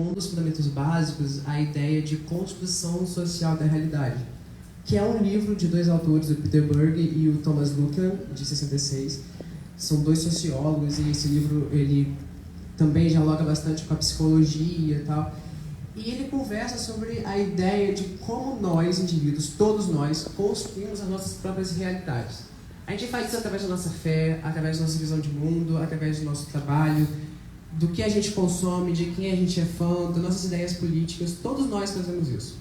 um dos fundamentos básicos a ideia de construção social da realidade, que é um livro de dois autores, o Peter Berg e o Thomas Luckmann, de 66. São dois sociólogos e esse livro ele também dialoga bastante com a psicologia e tal. E ele conversa sobre a ideia de como nós, indivíduos, todos nós, construímos as nossas próprias realidades. A gente faz isso através da nossa fé, através da nossa visão de mundo, através do nosso trabalho, do que a gente consome, de quem a gente é fã, das nossas ideias políticas. Todos nós fazemos isso.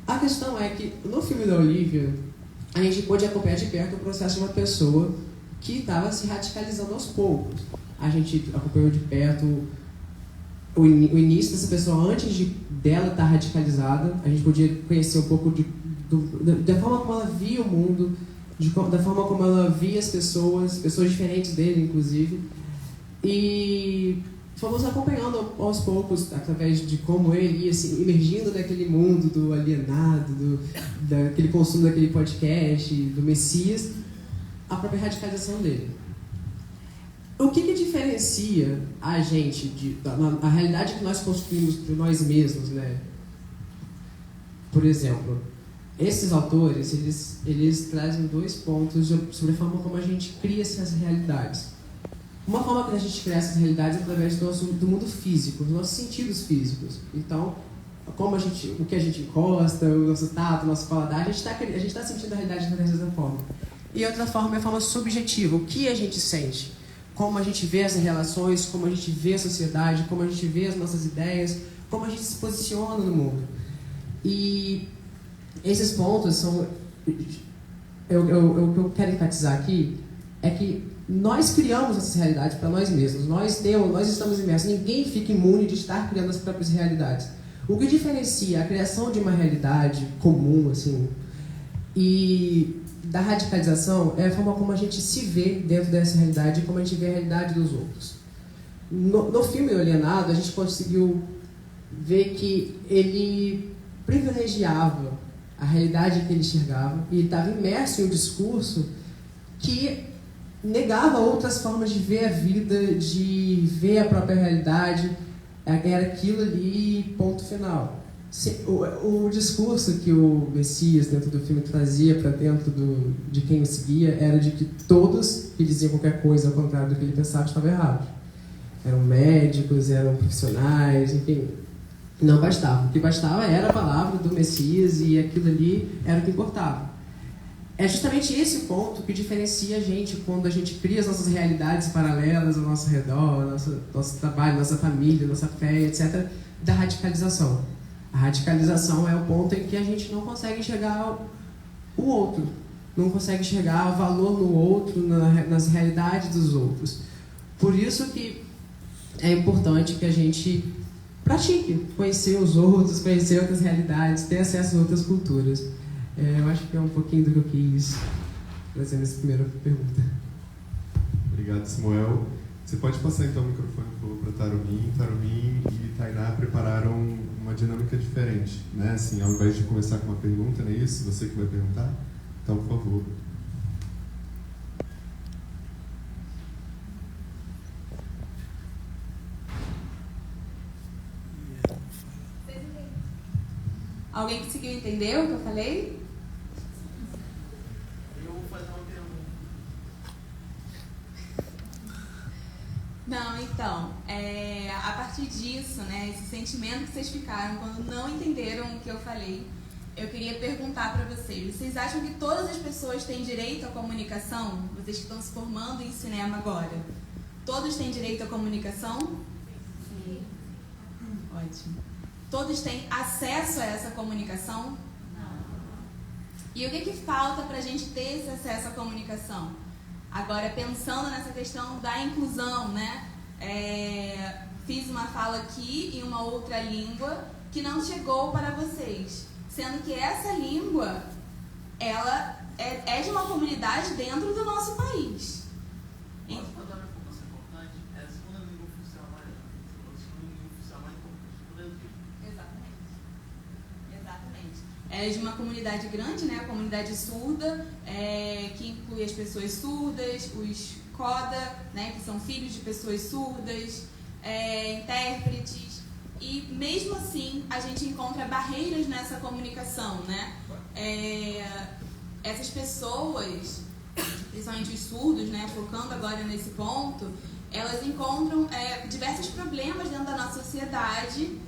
A questão é que, no filme da Olivia, a gente pôde acompanhar de perto o processo de uma pessoa que estava se radicalizando aos poucos. A gente acompanhou de perto o início dessa pessoa antes dela estar radicalizada. A gente podia conhecer um pouco da forma como ela via o mundo, da forma como ela via as pessoas diferentes dele, inclusive. E fomos acompanhando aos poucos, através de como ele ia se imergindo naquele mundo do alienado, daquele consumo daquele podcast, do Messias, a própria radicalização dele. O que diferencia a gente, a realidade que nós construímos por nós mesmos, né? Por exemplo, esses autores, eles trazem dois pontos sobre a forma como a gente cria essas realidades. Uma forma que a gente cria essas realidades é através do mundo físico, dos nossos sentidos físicos. Então, o que a gente encosta, o nosso tato, o nosso paladar, a gente está sentindo a realidade através dessa forma. E outra forma é a forma subjetiva, o que a gente sente. Como a gente vê as relações, como a gente vê a sociedade, como a gente vê as nossas ideias, como a gente se posiciona no mundo. E esses pontos são... O que eu quero enfatizar aqui é que nós criamos essas realidades para nós mesmos. Nós estamos imersos. Ninguém fica imune de estar criando as próprias realidades. O que diferencia a criação de uma realidade comum, assim, e da radicalização é a forma como a gente se vê dentro dessa realidade e como a gente vê a realidade dos outros. No filme Alienado, a gente conseguiu ver que ele privilegiava a realidade que ele enxergava e estava imerso em um discurso que negava outras formas de ver a vida, de ver a própria realidade. Era aquilo ali, ponto final. O discurso que o Messias, dentro do filme, trazia para dentro de quem o seguia era de que todos que diziam qualquer coisa ao contrário do que ele pensava estavam errados. Eram médicos, eram profissionais, enfim. Não bastava. O que bastava era a palavra do Messias e aquilo ali era o que importava. É justamente esse ponto que diferencia a gente quando a gente cria as nossas realidades paralelas ao nosso redor, nosso trabalho, nossa família, nossa fé, etc., da radicalização. A radicalização é o ponto em que a gente não consegue enxergar o outro, não consegue enxergar o valor no outro, nas realidades dos outros. Por isso que é importante que a gente pratique, conhecer os outros, conhecer outras realidades, ter acesso a outras culturas. Eu acho que é um pouquinho do que eu quis trazer nessa primeira pergunta. Obrigado, Samuel. Você pode passar então o microfone, por favor, para Tarumim. Tarumim e Tainá prepararam uma dinâmica diferente, né? Assim, ao invés de começar com uma pergunta, não é isso? Você que vai perguntar? Então, por favor. Alguém conseguiu entender o que eu falei? Eu vou fazer uma pergunta. Não, então, a partir disso, né, esse sentimento que vocês ficaram quando não entenderam o que eu falei, eu queria perguntar para vocês. Vocês acham que todas as pessoas têm direito à comunicação? Vocês que estão se formando em cinema agora. Todos têm direito à comunicação? Sim. Ótimo. Todos têm acesso a essa comunicação? Não. E o que falta para a gente ter esse acesso à comunicação? Agora, pensando nessa questão da inclusão, né? Fiz uma fala aqui em uma outra língua que não chegou para vocês. Sendo que essa língua, ela é de uma comunidade dentro do nosso país. Posso botar uma informação importante? É a segunda língua oficial mais importante do Brasil. Exatamente. É de uma comunidade grande, né? A comunidade surda, que inclui as pessoas surdas, os CODA, né? Que são filhos de pessoas surdas, intérpretes. E mesmo assim a gente encontra barreiras nessa comunicação, né? Essas pessoas, principalmente os surdos, né, focando agora nesse ponto, elas encontram diversos problemas dentro da nossa sociedade.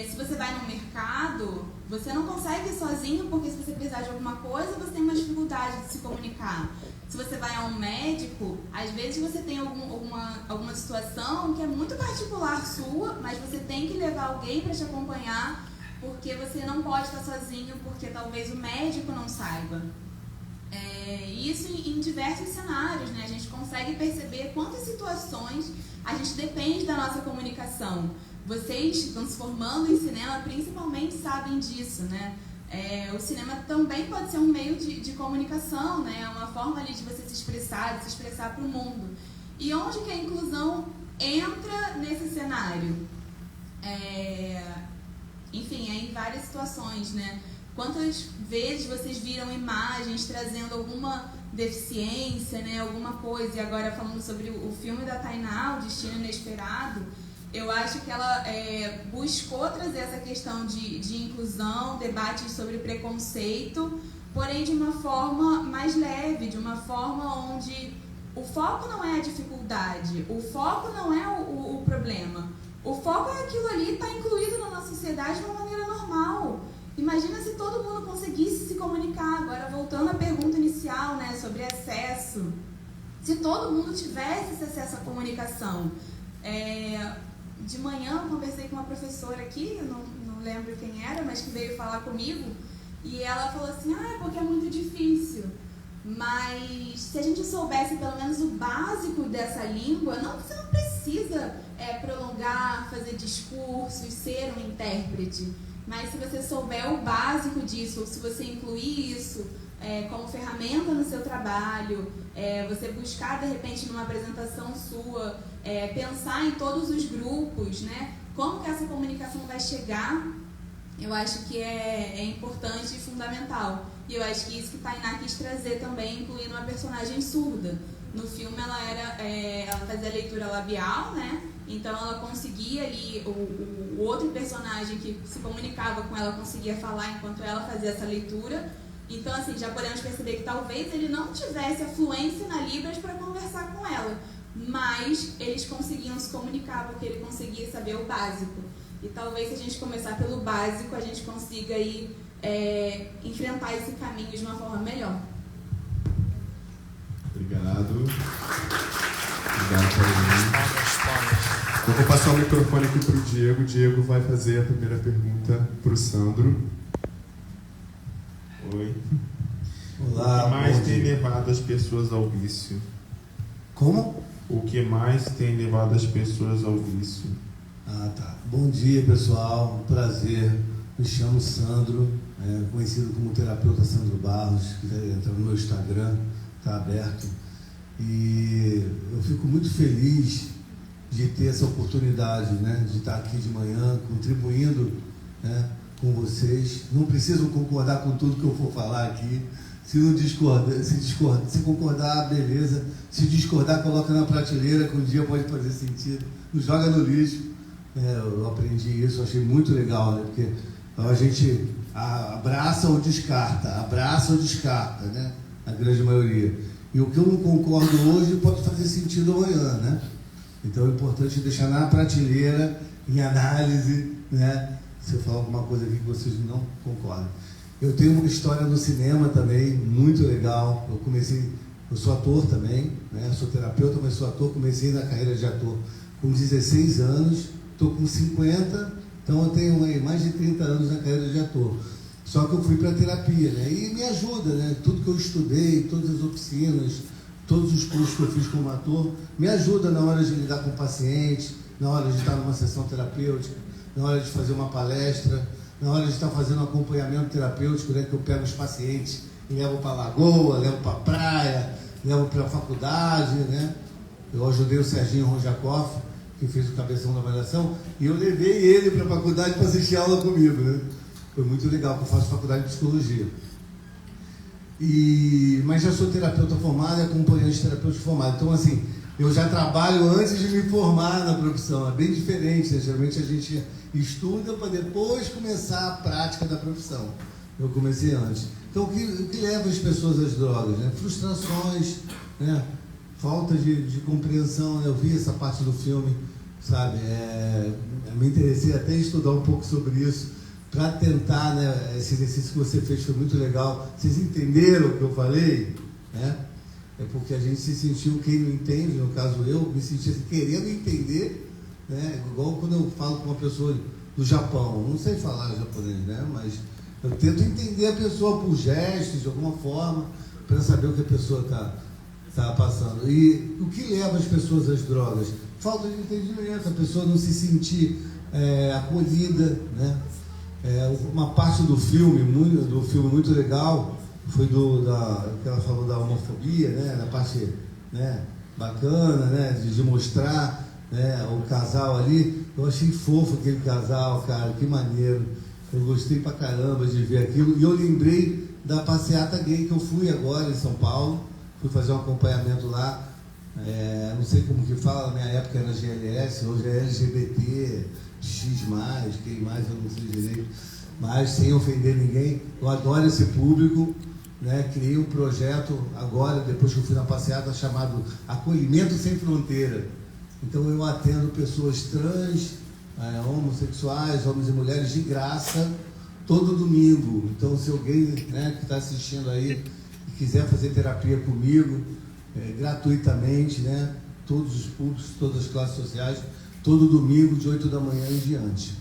Se você vai no mercado, você não consegue ir sozinho, porque se você precisar de alguma coisa, você tem uma dificuldade de se comunicar. Se você vai a um médico, às vezes você tem alguma situação que é muito particular sua, mas você tem que levar alguém para te acompanhar, porque você não pode estar sozinho, porque talvez o médico não saiba. Isso em diversos cenários, né? A gente consegue perceber quantas situações a gente depende da nossa comunicação. Vocês que estão se formando em cinema principalmente sabem disso, né? O cinema também pode ser um meio de comunicação, né? É uma forma ali de você se expressar para o mundo. E onde que a inclusão entra nesse cenário? Enfim, em várias situações, né? Quantas vezes vocês viram imagens trazendo alguma deficiência, né? Alguma coisa? E agora falando sobre o filme da Tainá, O Destino Inesperado, eu acho que ela buscou trazer essa questão de inclusão, debates sobre preconceito, porém de uma forma mais leve, de uma forma onde o foco não é a dificuldade, o foco não é o problema. O foco é aquilo ali estar incluído na nossa sociedade de uma maneira normal. Imagina se todo mundo conseguisse se comunicar. Agora, voltando à pergunta inicial, né, sobre acesso. Se todo mundo tivesse esse acesso à comunicação. De manhã eu conversei com uma professora aqui, eu não lembro quem era, mas que veio falar comigo, e ela falou assim, porque é muito difícil. Mas se a gente soubesse pelo menos o básico dessa língua, você não precisa prolongar, fazer discursos, ser um intérprete. Mas se você souber o básico disso, ou se você incluir isso como ferramenta no seu trabalho, você buscar de repente numa apresentação sua, pensar em todos os grupos, né? Como que essa comunicação vai chegar, eu acho que é importante e fundamental. E eu acho que isso que Tainá quis trazer também, incluindo uma personagem surda. No filme ela fazia leitura labial, né? Então ela conseguia ali, o outro personagem que se comunicava com ela conseguia falar enquanto ela fazia essa leitura. Então assim, já podemos perceber que talvez ele não tivesse a fluência na Libras para conversar com ela, mas eles conseguiam se comunicar porque ele conseguia saber o básico. E talvez se a gente começar pelo básico, a gente consiga aí, enfrentar esse caminho de uma forma melhor. Obrigado. Obrigado, Paulinho. Eu vou passar o microfone aqui para o Diego. O Diego vai fazer a primeira pergunta para o Sandro. Oi. Olá. O que mais tem levado as pessoas ao vício? Como? O que mais tem levado as pessoas ao vício? Tá. Bom dia, pessoal. Um prazer. Me chamo Sandro, conhecido como terapeuta Sandro Barros, que entra no meu Instagram, está aberto. E eu fico muito feliz de ter essa oportunidade, né, de estar aqui de manhã, contribuindo, né, com vocês. Não precisam concordar com tudo que eu for falar aqui. Se concordar, beleza. Se discordar, coloca na prateleira, que um dia pode fazer sentido. Não joga no lixo. Eu aprendi isso, achei muito legal, né, porque a gente abraça ou descarta, né, a grande maioria. E o que eu não concordo hoje pode fazer sentido amanhã, né? Então é importante deixar na prateleira, em análise, né? Se eu falar alguma coisa aqui que vocês não concordam. Eu tenho uma história no cinema também, muito legal. Eu sou ator também, né? Sou terapeuta, mas sou ator. Comecei na carreira de ator com 16 anos, estou com 50, então eu tenho mais de 30 anos na carreira de ator. Só que eu fui para a terapia, né? E me ajuda, né? Tudo que eu estudei, todas as oficinas, todos os cursos que eu fiz como ator, me ajuda na hora de lidar com o paciente, na hora de estar numa sessão terapêutica, na hora de fazer uma palestra, na hora de estar fazendo um acompanhamento terapêutico, né? Que eu pego os pacientes e levo para a lagoa, levo para a praia, levo para a faculdade, né? Eu ajudei o Serginho Ronjakoff, que fez o Cabeção da Malhação, e eu levei ele para a faculdade para assistir aula comigo, né? Foi muito legal, porque eu faço faculdade de psicologia. Mas já sou terapeuta formado e acompanhante terapêutico formado. Então, assim, eu já trabalho antes de me formar na profissão, é bem diferente, né? Geralmente a gente estuda para depois começar a prática da profissão. Eu comecei antes. Então, o que leva as pessoas às drogas? Né? Frustrações, né? Falta de compreensão. Eu vi essa parte do filme, sabe? Me interessei até em estudar um pouco sobre isso, para tentar, né? Esse exercício que você fez foi muito legal. Vocês entenderam o que eu falei? Né? É porque a gente se sentiu, quem não entende, no caso eu, me senti assim, querendo entender, né? Igual quando eu falo com uma pessoa do Japão, não sei falar japonês, né? Mas eu tento entender a pessoa por gestos, de alguma forma, para saber o que a pessoa está passando. E o que leva as pessoas às drogas? Falta de entendimento, a pessoa não se sentir acolhida, né? Uma parte do filme muito legal foi que ela falou da homofobia, né? Da parte, né, bacana, né? De mostrar, né, o casal ali. Eu achei fofo aquele casal, cara, que maneiro. Eu gostei pra caramba de ver aquilo. E eu lembrei da passeata gay que eu fui agora em São Paulo. Fui fazer um acompanhamento lá. Não sei como que fala, na minha época era GLS, hoje é LGBT, X+, quem mais, eu não sei direito. Mas sem ofender ninguém, eu adoro esse público, né? Criei um projeto agora, depois que eu fui na passeata, chamado Acolhimento Sem Fronteira. Então eu atendo pessoas trans, homossexuais, homens e mulheres de graça, todo domingo. Então se alguém, né, que está assistindo aí e quiser fazer terapia comigo, gratuitamente, né, todos os públicos, todas as classes sociais, todo domingo de 8 da manhã em diante.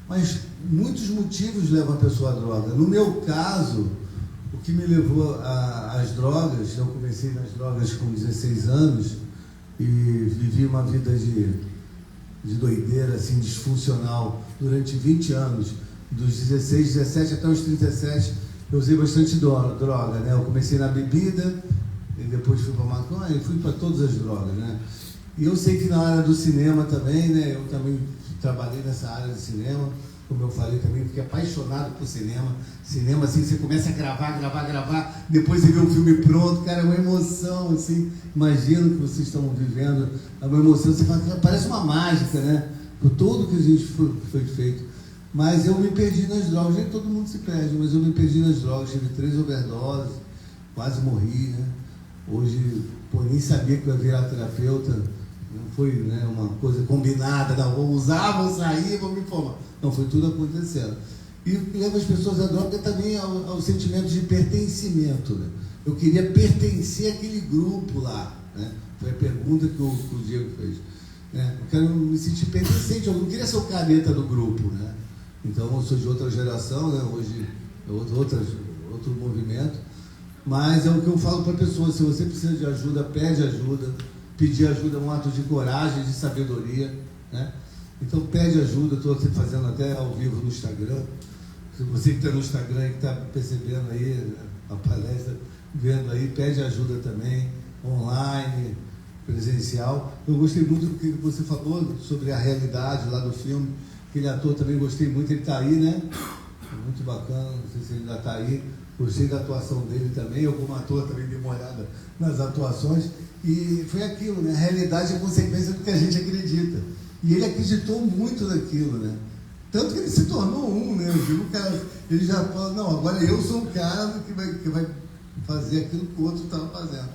Mas muitos motivos levam a pessoa à droga. No meu caso, o que me levou às drogas, eu comecei nas drogas com 16 anos e vivi uma vida de doideira, assim, disfuncional, durante 20 anos. Dos 16, 17 até os 37, eu usei bastante droga, né? Eu comecei na bebida, e depois fui para maconha, e fui para todas as drogas, né? E eu sei que na área do cinema também, né? Eu também trabalhei nessa área de cinema, como eu falei também, fiquei apaixonado por cinema. Cinema, assim, você começa a gravar, depois você vê o filme pronto, cara, é uma emoção, assim. Imagino que vocês estão vivendo, é uma emoção, você fala, parece uma mágica, né? Por tudo que a gente foi feito. Mas eu me perdi nas drogas, nem todo mundo se perde, mas eu me perdi nas drogas, tive 3 overdoses, quase morri, né? Hoje, nem sabia que eu ia virar terapeuta, não foi, né, uma coisa combinada, não, vou usar, vou sair, vou me formar. Não, foi tudo acontecendo. E o que leva as pessoas à droga também ao sentimento de pertencimento, né? Eu queria pertencer àquele grupo lá, né? Foi a pergunta que o Diego fez. Né? Eu quero me sentir pertencente, eu não queria ser o caneta do grupo, né? Então, eu sou de outra geração, né? Hoje é outro movimento. Mas é o que eu falo para a pessoa, se você precisa de ajuda, pede ajuda. Pedir ajuda é um ato de coragem, de sabedoria, né? Então pede ajuda, estou fazendo até ao vivo no Instagram. Se você que está no Instagram e que está percebendo aí a palestra, vendo aí, pede ajuda também, online, presencial. Eu gostei muito do que você falou sobre a realidade lá do filme. Aquele ator também gostei muito, ele está aí, né? Muito bacana, não sei se ele ainda está aí. Gostei da atuação dele também, eu como ator também dei uma olhada nas atuações. E foi aquilo, né? A realidade é consequência do que a gente acredita. E ele acreditou muito naquilo, né? Tanto que ele se tornou né? Eu digo, cara, ele já fala, não, agora eu sou o cara que vai fazer aquilo que o outro estava fazendo.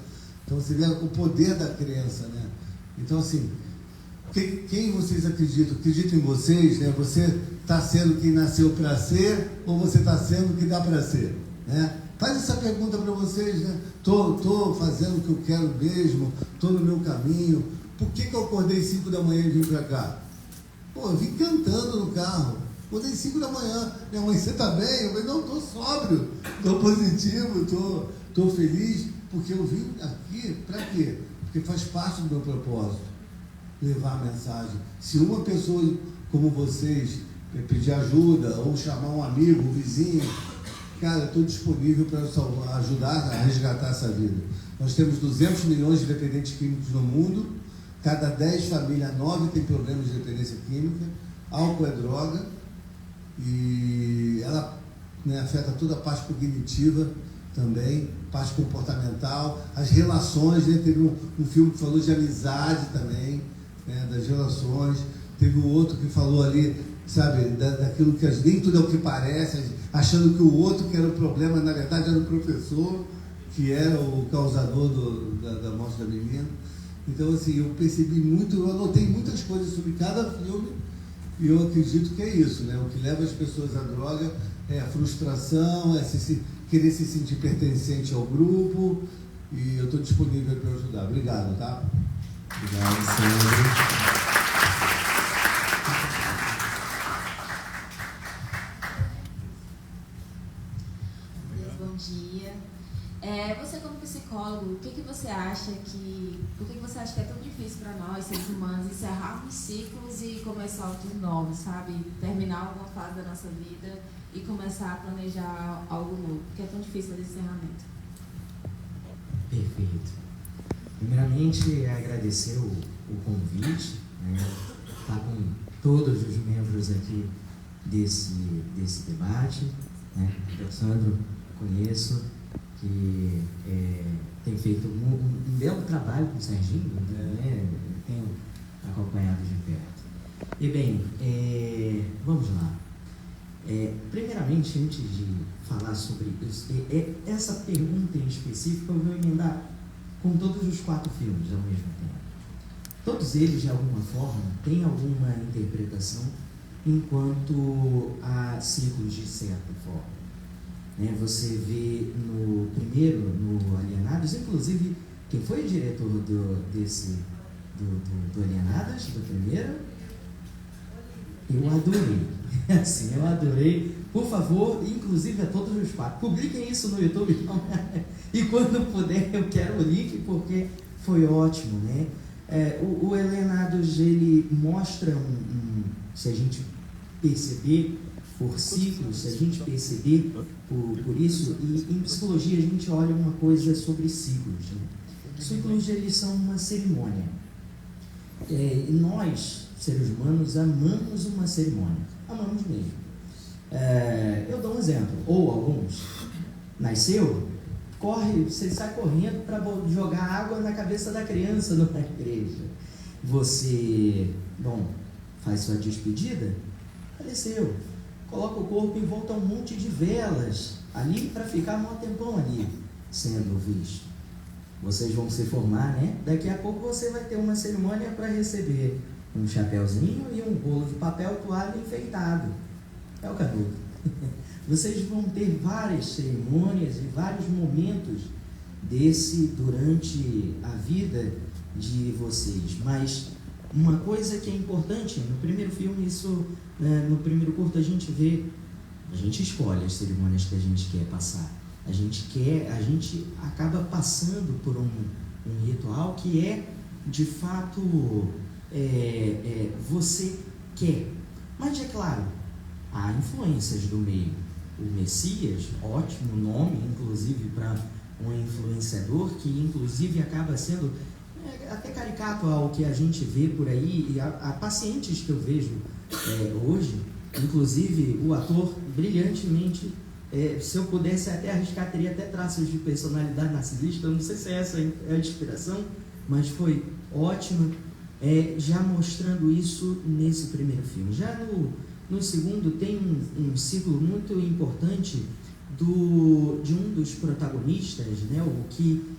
Então você vê o poder da crença, né? Então assim, quem vocês acreditam? Acreditam em vocês, né? Você está sendo quem nasceu para ser ou você está sendo o que dá para ser, né? Faz essa pergunta para vocês, né? Tô fazendo o que eu quero mesmo, tô no meu caminho. Por que eu acordei 5 da manhã e vim para cá? Pô, eu vim cantando no carro. Acordei 5 da manhã. Minha mãe, você tá bem? Eu falei, não, tô sóbrio, tô positivo, tô feliz, porque eu vim aqui para quê? Porque faz parte do meu propósito, levar a mensagem. Se uma pessoa como vocês pedir ajuda, ou chamar um amigo, um vizinho, cara, eu estou disponível para ajudar a resgatar essa vida. Nós temos 200 milhões de dependentes químicos no mundo, cada 10 famílias, 9 tem problemas de dependência química, álcool é droga, e ela, né, afeta toda a parte cognitiva, também, parte comportamental, as relações, né? Teve um filme que falou de amizade também, né? Das relações, teve um outro que falou ali, sabe, daquilo que nem tudo é o que parece, achando que o outro que era o problema, na verdade era o professor, que era o causador da morte da menina. Então, assim, eu percebi muito, eu anotei muitas coisas sobre cada filme, e eu acredito que é isso, né? O que leva as pessoas à droga é a frustração, é querer se sentir pertencente ao grupo, e eu estou disponível para ajudar. Obrigado, tá? Obrigado, Sandro. Bom dia. Você como psicólogo, por que você acha que é tão difícil para nós, seres humanos, encerrarmos ciclos e começar outros novos, sabe? Terminar alguma fase da nossa vida e começar a planejar algo novo? Por que é tão difícil fazer esse encerramento? Perfeito. Primeiramente, agradecer o convite, né? Estar com todos os membros aqui desse debate, né? O Sandro, conheço, que tem feito um belo trabalho com o Serginho, né? Tenho acompanhado de perto. E bem, vamos lá. Primeiramente, antes de falar sobre isso, essa pergunta em específico eu vou emendar com todos os 4 filmes ao mesmo tempo. Todos eles, de alguma forma, têm alguma interpretação enquanto há ciclos de certa forma. Você vê no primeiro, no Alienados, inclusive, quem foi o diretor do Alienados, do primeiro? Eu adorei. Assim, eu adorei. Por favor, inclusive a todos os 4, publiquem isso no YouTube. E quando puder, eu quero o link, porque foi ótimo, né? O Alienados, ele mostra se a gente perceber por ciclos, se a gente perceber por isso, e em psicologia a gente olha uma coisa sobre ciclos, né? Ciclos, eles são uma cerimônia. E nós, seres humanos, amamos uma cerimônia. Amamos mesmo. Eu dou um exemplo, ou alguns. Nasceu, você sai correndo para jogar água na cabeça da criança numa igreja. Você, faz sua despedida, faleceu. Coloca o corpo em volta a um monte de velas ali para ficar um tempão ali sendo visto. Vocês vão se formar, né? Daqui a pouco você vai ter uma cerimônia para receber um chapéuzinho e um bolo de papel toalha enfeitado. É o canudo. Vocês vão ter várias cerimônias e vários momentos desse durante a vida de vocês. Mas uma coisa que é importante, no primeiro filme, no primeiro curto, a gente escolhe as cerimônias que a gente quer passar. A gente acaba passando por um ritual que de fato, você quer. Mas, é claro, há influências do meio. O Messias, ótimo nome, inclusive, para um influenciador, que inclusive acaba sendo até caricato ao que a gente vê por aí, e há pacientes que eu vejo hoje, inclusive o ator brilhantemente, se eu pudesse até arriscar, teria até traços de personalidade narcisista. Eu não sei se essa é a inspiração, mas foi ótimo, já mostrando isso nesse primeiro filme. Já no segundo tem um ciclo muito importante de um dos protagonistas, né, o que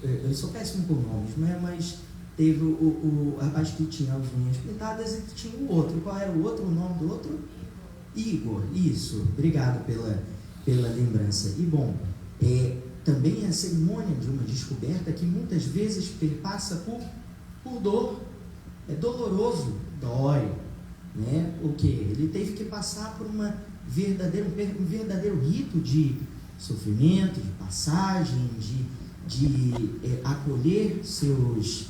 eu sou péssimo por nomes, né, mas teve o rapaz que tinha as unhas pintadas e tinha o outro. Qual era o outro? O nome do outro? Igor. Isso, obrigado pela lembrança. E também é a cerimônia de uma descoberta que muitas vezes perpassa por dor. É doloroso, dói, né? O que? Ele teve que passar por um verdadeiro rito de sofrimento, de passagem, de acolher seus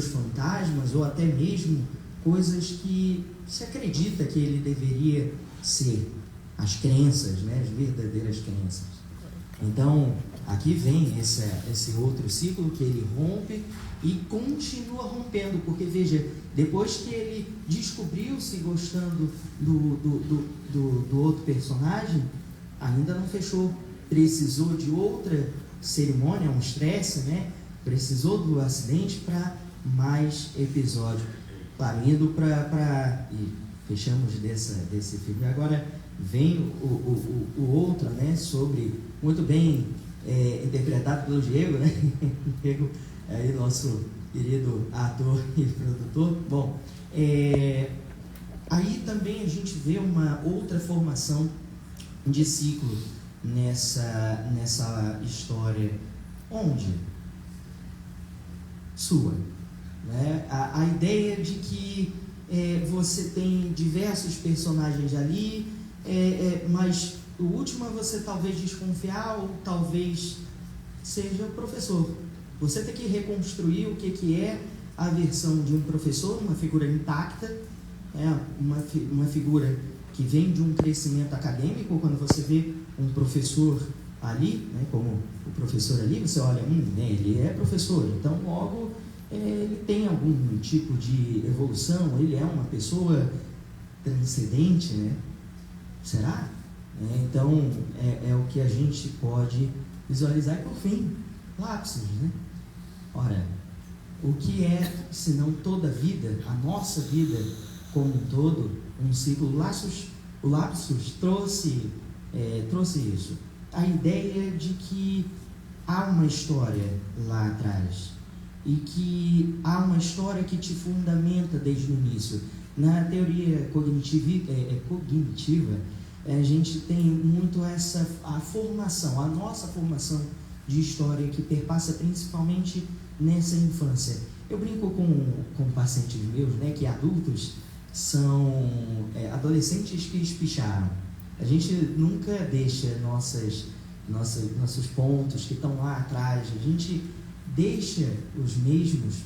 fantasmas, ou até mesmo coisas que se acredita que ele deveria ser, as crenças, né, as verdadeiras crenças. Então, aqui vem esse outro ciclo que ele rompe e continua rompendo, porque veja, depois que ele descobriu-se gostando do outro personagem, ainda não fechou, precisou de outra cerimônia, um estresse, né? Precisou do acidente para mais episódio. Claro, indo para e fechamos desse filme. Agora vem o outro, né? Sobre, muito bem interpretado pelo Diego, né? Diego, aí, nosso querido ator e produtor. Bom, aí também a gente vê uma outra formação de ciclo nessa história. Onde? Sua. Né? A ideia de que você tem diversos personagens ali, mas o último é você talvez desconfiar ou talvez seja o professor. Você tem que reconstruir o que é a versão de um professor, uma figura intacta, uma figura que vem de um crescimento acadêmico. Quando você vê um professor ali, né, como o professor ali, você olha, né, ele é professor, então logo ele tem algum tipo de evolução, ele é uma pessoa transcendente, né? Será? Então é o que a gente pode visualizar. E por fim, lapsos, né? Ora, o que é, senão toda a vida, a nossa vida como um todo, um ciclo? O lapsus trouxe isso. A ideia de que há uma história lá atrás e que há uma história que te fundamenta desde o início. Na teoria cognitiva, a gente tem muito a formação, a nossa formação de história que perpassa principalmente nessa infância. Eu brinco com pacientes meus, né, que adultos são adolescentes que espicharam. A gente nunca deixa nossos pontos que estão lá atrás, a gente deixa os mesmos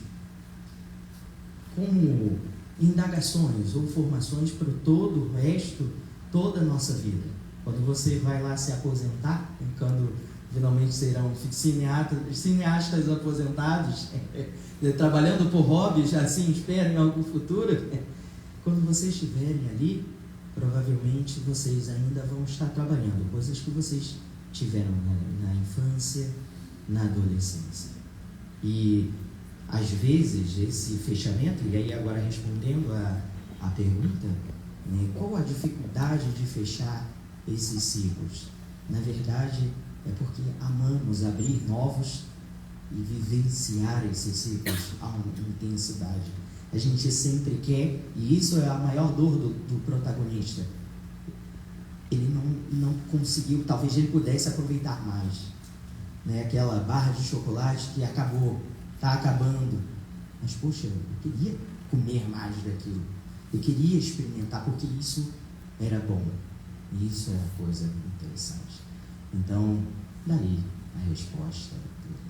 como indagações ou formações para todo o resto, toda a nossa vida. Quando você vai lá se aposentar, quando finalmente serão cineastas aposentados, trabalhando por hobbies, assim espero em algum futuro, quando vocês estiverem ali, provavelmente vocês ainda vão estar trabalhando coisas que vocês tiveram na infância, na adolescência. E às vezes esse fechamento, e aí agora respondendo a pergunta, né, qual a dificuldade de fechar esses ciclos? Na verdade, é porque amamos abrir novos e vivenciar esses ciclos a uma intensidade. A gente sempre quer, e isso é a maior dor do protagonista. Ele não conseguiu, talvez ele pudesse aproveitar mais. Né? Aquela barra de chocolate que acabou, está acabando. Mas, poxa, eu queria comer mais daquilo. Eu queria experimentar, porque isso era bom. E isso é a coisa interessante. Então, daí a resposta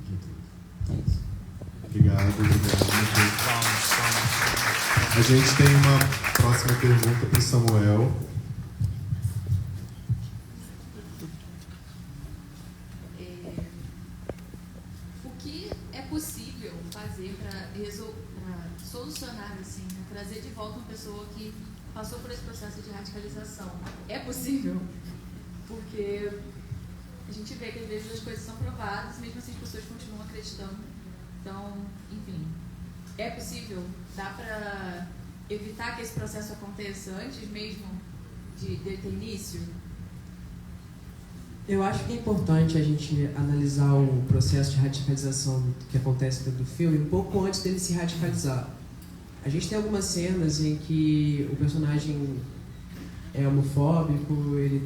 de tudo. É isso. Obrigado. A gente tem uma próxima pergunta para o Samuel. O que é possível fazer para solucionar, assim, né? Trazer de volta uma pessoa que passou por esse processo de radicalização? É possível? Porque a gente vê que às vezes as coisas são provadas, mesmo assim as pessoas continuam acreditando. Então, enfim, é possível? Dá para evitar que esse processo aconteça antes mesmo de ter início? Eu acho que é importante a gente analisar o processo de radicalização que acontece dentro do filme um pouco antes dele se radicalizar. A gente tem algumas cenas em que o personagem é homofóbico, ele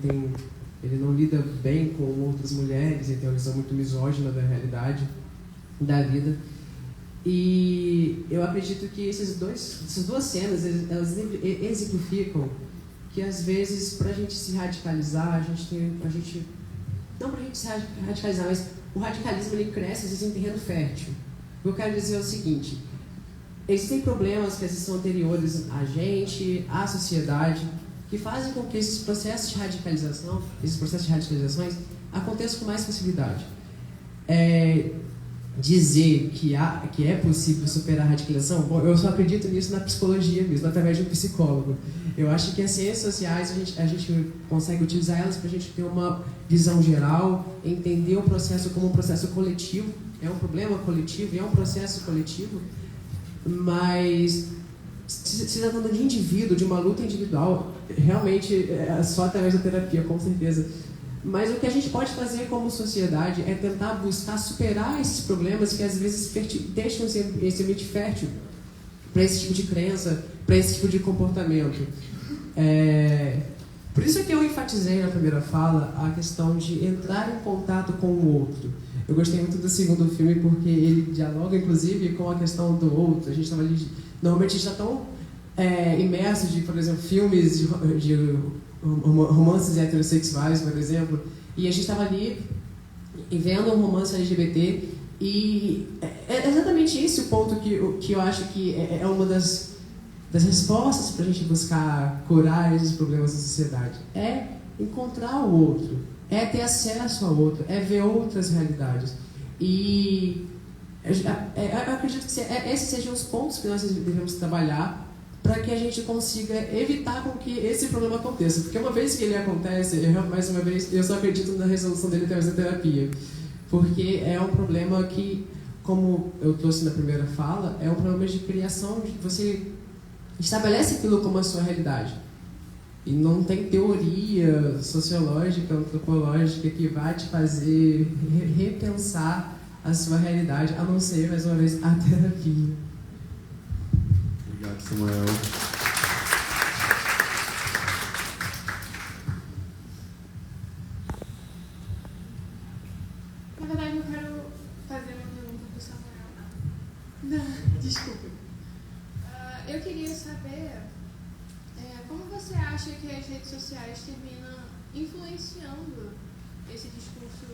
não lida bem com outras mulheres, ele tem uma visão muito misógina da realidade, da vida. E eu acredito que essas duas cenas, elas exemplificam que às vezes, para a gente se radicalizar, não para a gente se radicalizar, mas o radicalismo ele cresce às vezes em terreno fértil. O que eu quero dizer é o seguinte: existem problemas que às vezes são anteriores a gente, à sociedade, que fazem com que esses processos de radicalizações aconteçam com mais facilidade. dizer que é possível superar a radicalização, bom, eu só acredito nisso na psicologia mesmo, através de um psicólogo. Eu acho que as ciências sociais, a gente consegue utilizar elas para a gente ter uma visão geral, entender o processo como um processo coletivo, é um problema coletivo, é um processo coletivo, mas se tratando de indivíduo, de uma luta individual, realmente é só através da terapia, com certeza. Mas o que a gente pode fazer como sociedade é tentar buscar superar esses problemas que às vezes deixam esse ambiente fértil para esse tipo de crença, para esse tipo de comportamento. Por isso que eu enfatizei na primeira fala a questão de entrar em contato com o outro. Eu gostei muito do segundo filme porque ele dialoga, inclusive, com a questão do outro. A gente estava ali, normalmente a gente está tão imerso de, por exemplo, filmes de romances heterossexuais, por exemplo, e a gente estava ali vendo um romance LGBT e é exatamente esse o ponto que eu acho que é uma das respostas para a gente buscar curar esses problemas da sociedade. É encontrar o outro, é ter acesso ao outro, é ver outras realidades. E eu acredito que esses sejam os pontos que nós devemos trabalhar para que a gente consiga evitar com que esse problema aconteça. Porque uma vez que ele acontece, mais uma vez, eu só acredito na resolução dele através da terapia. Porque é um problema que, como eu trouxe na primeira fala, é um problema de criação, você estabelece aquilo como a sua realidade. E não tem teoria sociológica, antropológica que vai te fazer repensar a sua realidade, a não ser, mais uma vez, a terapia. Obrigado, Samuel. Na verdade, eu quero fazer uma pergunta para o Samuel. Não, desculpa. Eu queria saber como você acha que as redes sociais terminam influenciando esse discurso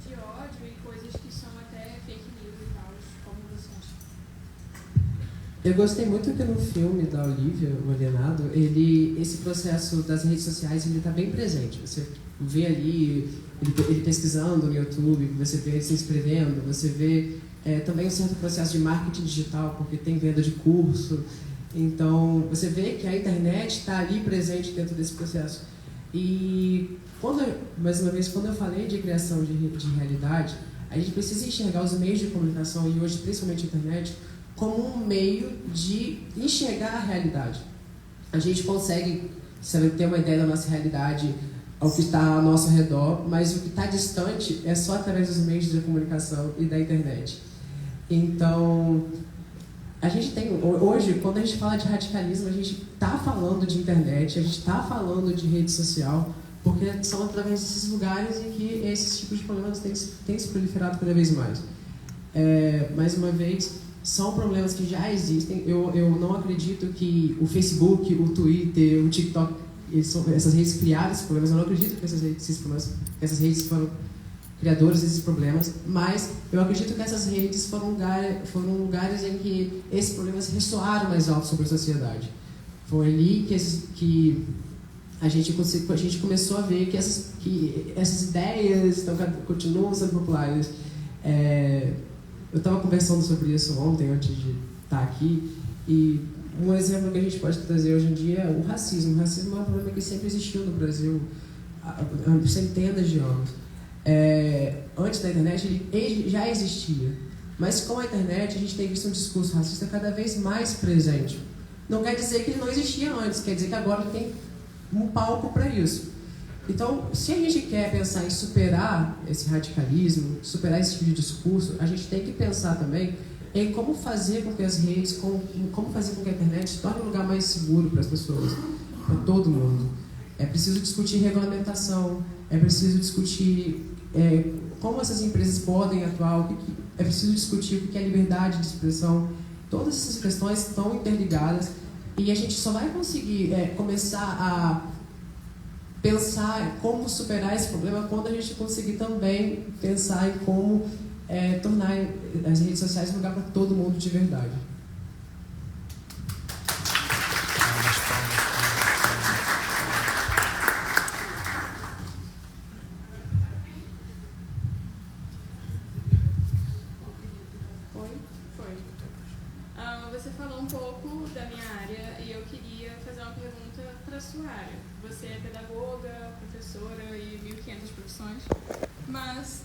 de ódio e coisas que são até fake news e tal, como você acha? Eu gostei muito que no filme da Olivia, o Alienado, esse processo das redes sociais está bem presente. Você vê ali ele pesquisando no YouTube, você vê ele se inscrevendo, você vê também um certo processo de marketing digital, porque tem venda de curso. Então, você vê que a internet está ali presente dentro desse processo. E, mais uma vez, quando eu falei de criação de realidade, a gente precisa enxergar os meios de comunicação, e hoje, principalmente a internet, como um meio de enxergar a realidade. A gente consegue ter uma ideia da nossa realidade, ao que está ao nosso redor, mas o que está distante é só através dos meios de comunicação e da internet. Então, a gente tem, hoje, quando a gente fala de radicalismo, a gente está falando de internet, a gente está falando de rede social, porque são através desses lugares em que esses tipos de problemas têm se proliferado cada vez mais. Mais uma vez, são problemas que já existem. Eu não acredito que o Facebook, o Twitter, o TikTok, essas redes criaram esses problemas. Eu não acredito que essas redes foram criadores desses problemas, mas eu acredito que essas redes foram lugares em que esses problemas ressoaram mais alto sobre a sociedade. Foi ali que a gente começou a ver que essas ideias continuam sendo populares. Eu estava conversando sobre isso ontem, antes de estar aqui, e um exemplo que a gente pode trazer hoje em dia é o racismo. O racismo é um problema que sempre existiu no Brasil há centenas de anos. Antes da internet ele já existia, mas com a internet a gente tem visto um discurso racista cada vez mais presente. Não quer dizer que ele não existia antes, quer dizer que agora tem um palco para isso. Então, se a gente quer pensar em superar esse radicalismo, superar esse tipo de discurso, a gente tem que pensar também em como fazer com que as redes, como fazer com que a internet se torne um lugar mais seguro para as pessoas, para todo mundo. É preciso discutir regulamentação, é preciso discutir como essas empresas podem atuar, é preciso discutir o que é liberdade de expressão. Todas essas questões estão interligadas e a gente só vai conseguir começar a pensar como superar esse problema quando a gente conseguir também pensar em como tornar as redes sociais um lugar para todo mundo de verdade. da sua área. Você é pedagoga, professora e 1.500 profissões. Mas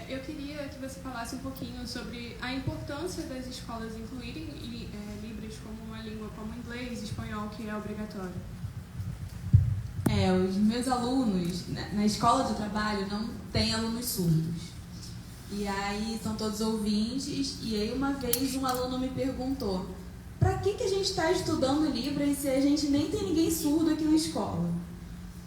eu queria que você falasse um pouquinho sobre a importância das escolas incluírem Libras como uma língua como inglês e espanhol, que é obrigatório. Os meus alunos, na escola de trabalho, não tem alunos surdos. E aí são todos ouvintes, e aí uma vez um aluno me perguntou: para que a gente está estudando Libras se a gente nem tem ninguém surdo aqui na escola?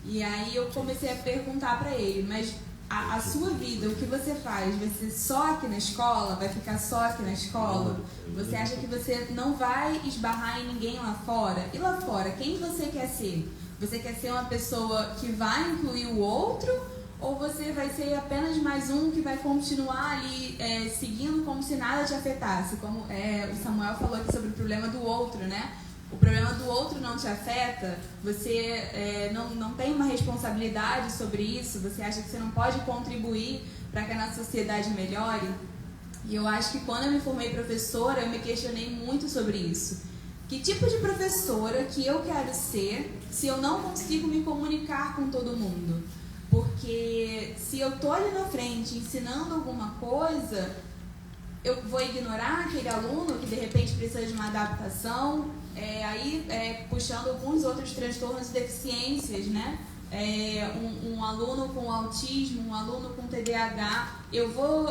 E aí eu comecei a perguntar para ele: mas a sua vida, o que você faz? Vai ser só aqui na escola? Vai ficar só aqui na escola? Você acha que você não vai esbarrar em ninguém lá fora? E lá fora, quem você quer ser? Você quer ser uma pessoa que vai incluir o outro? Ou você vai ser apenas mais um que vai continuar ali seguindo como se nada te afetasse? Como o Samuel falou aqui sobre o problema do outro, né? O problema do outro não te afeta, você não tem uma responsabilidade sobre isso, você acha que você não pode contribuir para que a nossa sociedade melhore? E eu acho que quando eu me formei professora, eu me questionei muito sobre isso. Que tipo de professora que eu quero ser se eu não consigo me comunicar com todo mundo? Porque se eu estou ali na frente ensinando alguma coisa, eu vou ignorar aquele aluno que de repente precisa de uma adaptação, puxando alguns outros transtornos e deficiências, né? Um aluno com autismo, um aluno com TDAH, eu vou...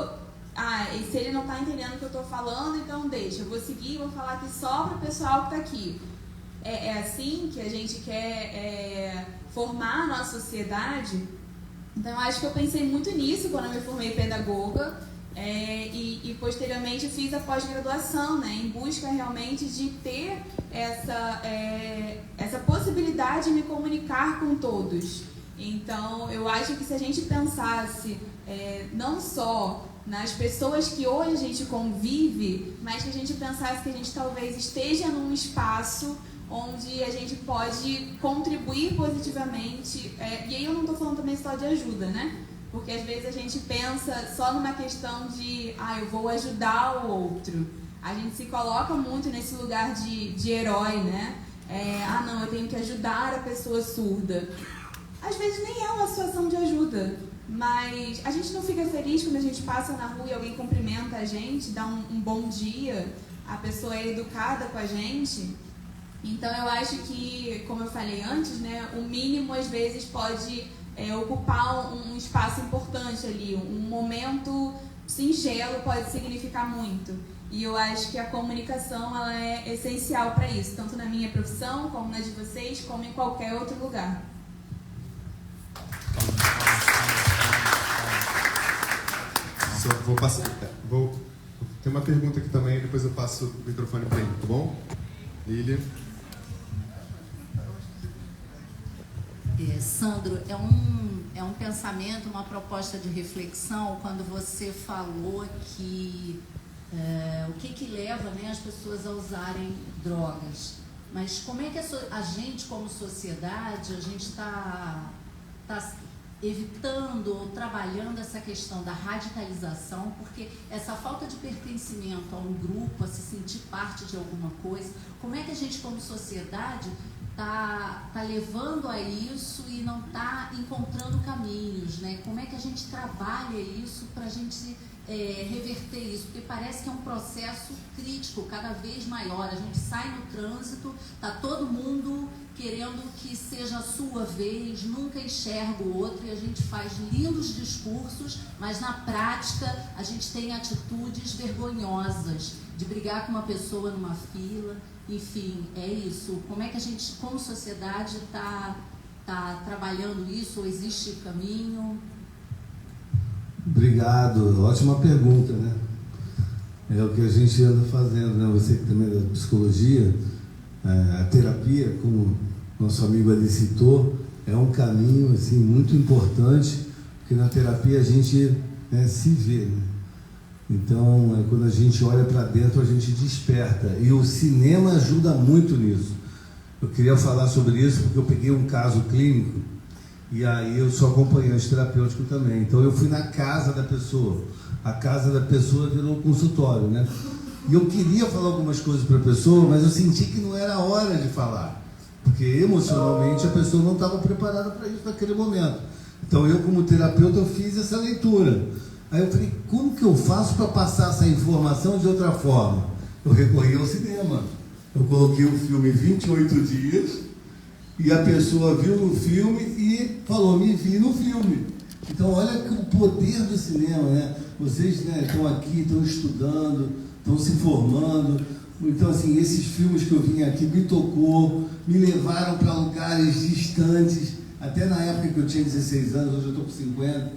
e se ele não está entendendo o que eu estou falando, então deixa, eu vou seguir, vou falar aqui só para o pessoal que está aqui. É assim que a gente quer formar a nossa sociedade? Então, acho que eu pensei muito nisso quando eu me formei pedagoga e posteriormente fiz a pós-graduação, né, em busca realmente de ter essa possibilidade de me comunicar com todos. Então, eu acho que se a gente pensasse não só nas pessoas que hoje a gente convive, mas que a gente pensasse que a gente talvez esteja num espaço onde a gente pode contribuir positivamente, e aí eu não estou falando também só de ajuda, né? Porque às vezes a gente pensa só numa questão de, eu vou ajudar o outro. A gente se coloca muito nesse lugar de herói, né? Não, eu tenho que ajudar a pessoa surda. Às vezes nem é uma situação de ajuda, mas a gente não fica feliz quando a gente passa na rua e alguém cumprimenta a gente, dá um bom dia, a pessoa é educada com a gente. Então eu acho que, como eu falei antes, né, o mínimo às vezes pode ocupar um espaço importante ali, um momento singelo pode significar muito. E eu acho que a comunicação ela é essencial para isso, tanto na minha profissão, como na de vocês, como em qualquer outro lugar. Vou passar. Tem uma pergunta aqui também, depois eu passo o microfone para ele, tá bom? Lília. Sandro, é um pensamento, uma proposta de reflexão quando você falou que o que leva, né, as pessoas a usarem drogas. Mas como é que a gente, como sociedade, a gente está evitando ou trabalhando essa questão da radicalização, porque essa falta de pertencimento a um grupo, a se sentir parte de alguma coisa, como é que a gente, como sociedade, tá levando a isso e não está encontrando caminhos, né? Como é que a gente trabalha isso para a gente reverter isso? Porque parece que é um processo crítico, cada vez maior. A gente sai no trânsito, tá todo mundo querendo que seja a sua vez, nunca enxerga o outro, e a gente faz lindos discursos, mas na prática a gente tem atitudes vergonhosas de brigar com uma pessoa numa fila. Enfim, é isso. Como é que a gente, como sociedade, está trabalhando isso? Ou existe caminho? Obrigado. Ótima pergunta, né? É o que a gente anda fazendo, né? Você que também é da psicologia, a terapia, como nosso amigo ali citou, é um caminho assim, muito importante, porque na terapia a gente se vê, né? Então, quando a gente olha para dentro, a gente desperta. E o cinema ajuda muito nisso. Eu queria falar sobre isso porque eu peguei um caso clínico e aí eu sou acompanhante terapêutico também. Então, eu fui na casa da pessoa. A casa da pessoa virou um consultório, né? E eu queria falar algumas coisas para a pessoa, mas eu senti que não era a hora de falar. porque emocionalmente a pessoa não estava preparada para isso naquele momento. Então eu, como terapeuta, eu fiz essa leitura. Aí eu falei, como que eu faço para passar essa informação de outra forma? Eu recorri ao cinema. Eu coloquei o filme 28 dias e a pessoa viu no filme e falou, me vi no filme. Então olha o poder do cinema, né? Vocês, né, estão aqui, estão estudando, estão se formando. Então, assim, esses filmes que eu vim aqui me tocou, me levaram para lugares distantes, até na época que eu tinha 16 anos, hoje eu estou com 50.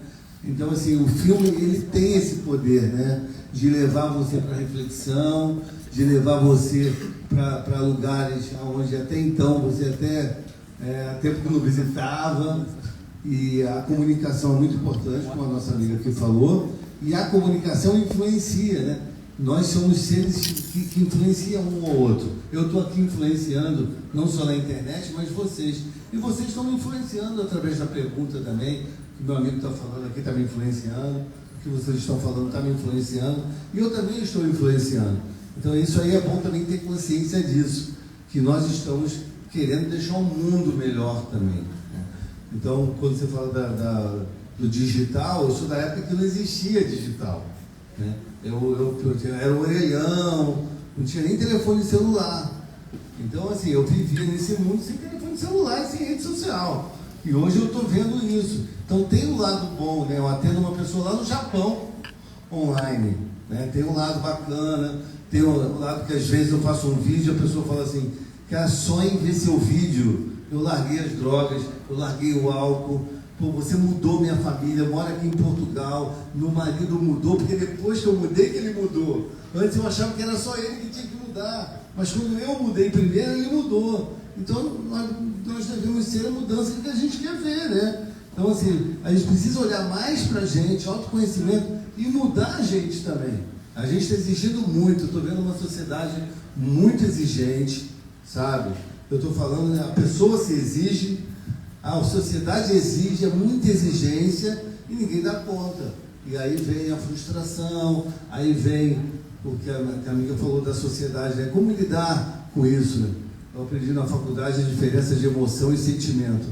Então, assim, o filme, ele tem esse poder, né? De levar você para reflexão, de levar você para lugares onde até então você há tempo que não visitava. E a comunicação é muito importante, como a nossa amiga aqui falou, e a comunicação influencia, né? Nós somos seres que influenciam um ao outro. Eu estou aqui influenciando, não só na internet, mas vocês. E vocês estão me influenciando através da pergunta também, que meu amigo está falando aqui está me influenciando, o que vocês estão falando está me influenciando, e eu também estou influenciando. Então isso aí é bom também ter consciência disso, que nós estamos querendo deixar um mundo melhor também. Então, quando você fala do digital, eu sou da época que não existia digital, né? Eu era um orelhão, não tinha nem telefone celular. Então, assim, eu vivia nesse mundo sem telefone celular e sem rede social. E hoje eu estou vendo isso. Então, tem um lado bom, né? Eu atendo uma pessoa lá no Japão, online, né? Tem um lado bacana, tem um lado que às vezes eu faço um vídeo e a pessoa fala assim, cara, só em ver seu vídeo, eu larguei as drogas, eu larguei o álcool. Pô, você mudou minha família, mora aqui em Portugal, meu marido mudou, porque depois que eu mudei que ele mudou. Antes eu achava que era só ele que tinha que mudar, mas quando eu mudei primeiro, ele mudou. Então nós devemos ser a mudança que a gente quer ver, né? Então assim, a gente precisa olhar mais pra gente, autoconhecimento, e mudar a gente também. A gente está exigindo muito, eu estou vendo uma sociedade muito exigente, sabe? Eu estou falando, né, a pessoa se exige, a sociedade exige, é muita exigência e ninguém dá conta. E aí vem a frustração, aí vem o que a amiga falou da sociedade, né? Como lidar com isso, né? Eu aprendi na faculdade a diferença de emoção e sentimento.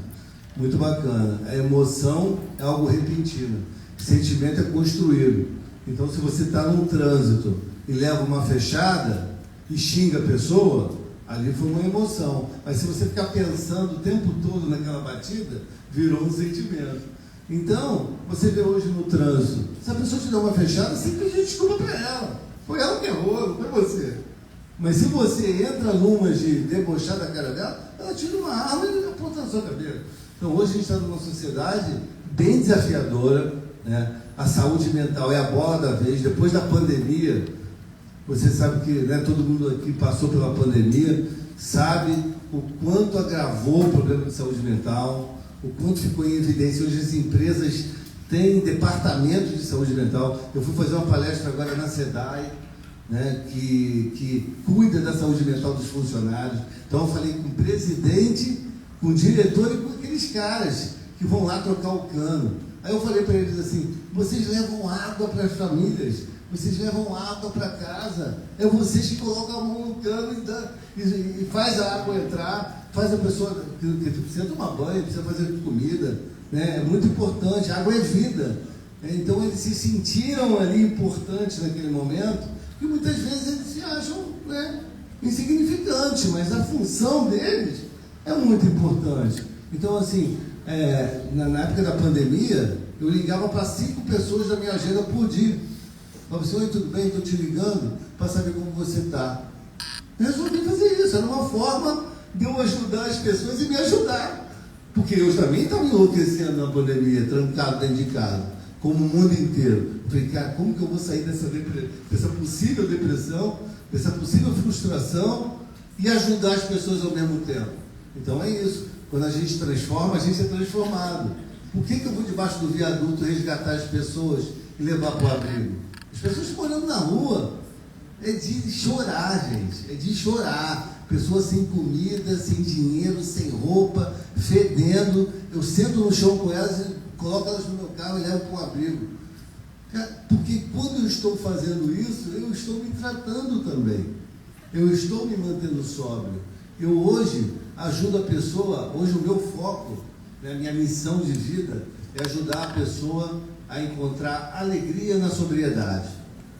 Muito bacana. A emoção é algo repentino, o sentimento é construído. Então, se você está num trânsito e leva uma fechada e xinga a pessoa, ali foi uma emoção. Mas se você ficar pensando o tempo todo naquela batida, virou um sentimento. Então, você vê hoje no trânsito, se a pessoa te dá uma fechada, sempre pede desculpa para ela. Foi ela que errou, não foi você. Mas se você entra numa de debochar da cara dela, ela tira uma arma e aponta na sua cabeça. Então, hoje a gente está numa sociedade bem desafiadora, né? A saúde mental é a bola da vez. Depois da pandemia, você sabe que, né, todo mundo aqui passou pela pandemia, sabe o quanto agravou o problema de saúde mental, o quanto ficou em evidência. Hoje as empresas têm departamento de saúde mental. Eu fui fazer uma palestra agora na SEDAI, né, que cuida da saúde mental dos funcionários. Então eu falei com o presidente, com o diretor e com aqueles caras que vão lá trocar o cano. Aí eu falei para eles assim, vocês levam água para as famílias, vocês levam água para casa, é vocês que colocam a mão no cano e faz a água entrar, faz a pessoa que precisa tomar banho, precisa fazer comida, né? É muito importante, a água é vida. Então eles se sentiram ali importantes naquele momento, e muitas vezes eles se acham, né, insignificantes, mas a função deles é muito importante. Então, assim, na época da pandemia, eu ligava para 5 pessoas da minha agenda por dia. Falava assim, oi, tudo bem? Estou te ligando para saber como você está. Resolvi fazer isso, era uma forma de eu ajudar as pessoas e me ajudar. Porque eu também estava enlouquecendo na pandemia, trancado dentro de casa, como o mundo inteiro. Falei, cara, como que eu vou sair dessa possível depressão, dessa possível frustração e ajudar as pessoas ao mesmo tempo? Então é isso. Quando a gente transforma, a gente é transformado. Por que eu vou debaixo do viaduto resgatar as pessoas e levar para o abrigo? As pessoas morando na rua. É de chorar, gente. É de chorar. Pessoas sem comida, sem dinheiro, sem roupa, fedendo. Eu sento no chão com elas e coloco elas no meu carro e levo para um abrigo. Porque quando eu estou fazendo isso, eu estou me tratando também. Eu estou me mantendo sóbrio. Eu hoje ajudo a pessoa. Hoje o meu foco, né, minha missão de vida é ajudar a pessoa a encontrar alegria na sobriedade.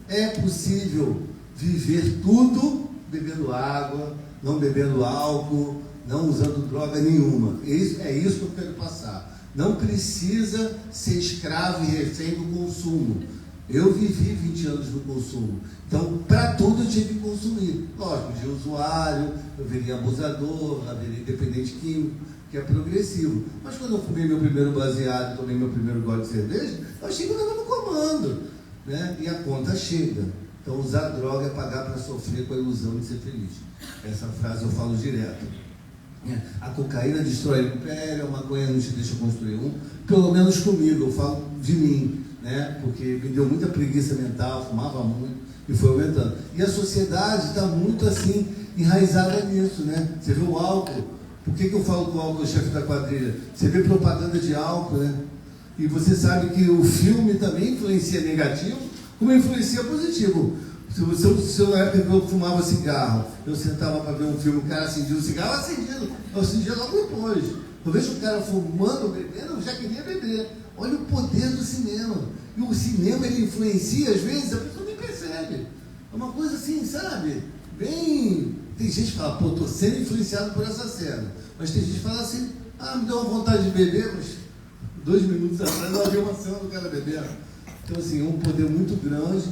É possível viver tudo bebendo água, não bebendo álcool, não usando droga nenhuma. É isso que eu quero passar. Não precisa ser escravo e refém do consumo. Eu vivi 20 anos no consumo. Então, para tudo eu tive que consumir. Lógico, de usuário, eu viria abusador, haveria dependente químico, que é progressivo. Mas quando eu fumei meu primeiro baseado, tomei meu primeiro gole de cerveja, eu achei que eu estava no comando, né? E a conta chega. Então, usar droga é pagar para sofrer com a ilusão de ser feliz. Essa frase eu falo direto. A cocaína destrói o império, a maconha não te deixa construir um. Pelo menos comigo, eu falo de mim, né? Porque me deu muita preguiça mental, fumava muito e foi aumentando. E a sociedade está muito assim, enraizada nisso, né? Você vê o álcool. Por que eu falo que o álcool é o chefe da quadrilha? Você vê propaganda de álcool, né? E você sabe que o filme também influencia negativo, como influencia positivo. Se eu na época que eu fumava cigarro, eu sentava para ver um filme, o cara acendia o cigarro, eu acendia logo depois. Eu vejo o cara fumando, bebendo, eu já queria beber. Olha o poder do cinema. E o cinema, ele influencia, às vezes, a pessoa nem percebe. É uma coisa assim, sabe? Bem... Tem gente que fala, pô, estou sendo influenciado por essa cena. Mas tem gente que fala assim, me deu uma vontade de beber, mas 2 minutos atrás eu vi uma cena do cara bebendo. Então, assim, é um poder muito grande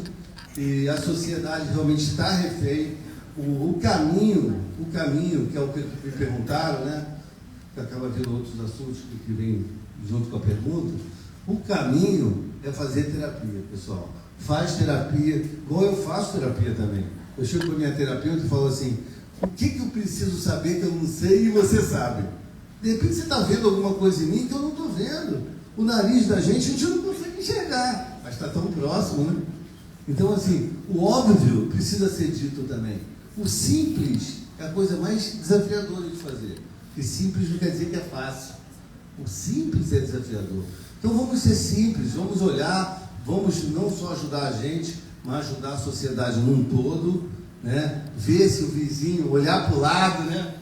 e a sociedade realmente está refém. O caminho, que é o que me perguntaram, né? Que acaba vindo outros assuntos que vêm junto com a pergunta. O caminho é fazer terapia, pessoal. Faz terapia, igual eu faço terapia também. Eu chego para a minha terapeuta e falo assim, o que eu preciso saber que eu não sei e você sabe? De repente você está vendo alguma coisa em mim que eu não estou vendo. O nariz da gente a gente não consegue enxergar, mas está tão próximo, né? Então, assim, o óbvio precisa ser dito também. O simples é a coisa mais desafiadora de fazer. Porque simples não quer dizer que é fácil. O simples é desafiador. Então vamos ser simples, vamos olhar, vamos não só ajudar a gente, mas ajudar a sociedade num todo, né? Ver se o vizinho, olhar para o lado, né?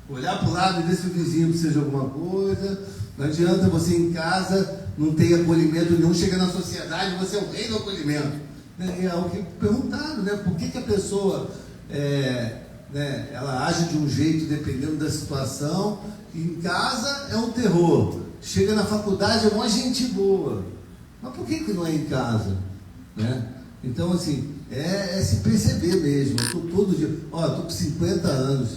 Olhar para o lado e ver se o vizinho precisa de alguma coisa. Não adianta você em casa não ter acolhimento nenhum, chega na sociedade, você é o rei do acolhimento. É o que perguntaram, né? Por que a pessoa ela age de um jeito dependendo da situação, e em casa é um terror, chega na faculdade é uma gente boa, mas por que não é em casa, né? Então, assim, é se perceber mesmo. Eu estou todo dia, estou com 50 anos,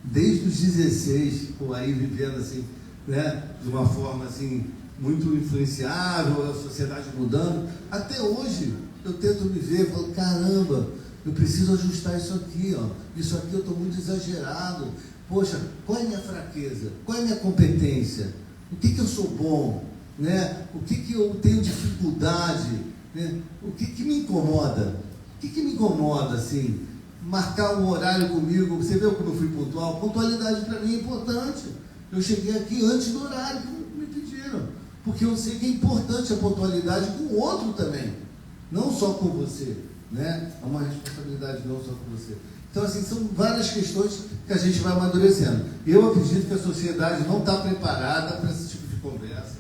desde os 16, aí vivendo assim, né? De uma forma assim muito influenciável, a sociedade mudando, até hoje eu tento me ver, falo, caramba, eu preciso ajustar isso aqui, isso aqui eu estou muito exagerado. Poxa, qual é a minha fraqueza? Qual é a minha competência? O que eu sou bom? Né? O que eu tenho dificuldade? Né? O que me incomoda? O que me incomoda, assim? Marcar um horário comigo, você viu como eu fui pontual? Pontualidade para mim é importante. Eu cheguei aqui antes do horário que me pediram, porque eu sei que é importante a pontualidade com o outro também. Não só com você, né? É uma responsabilidade não só com você. Então, assim, são várias questões que a gente vai amadurecendo. Eu acredito que a sociedade não está preparada para esse tipo de conversa,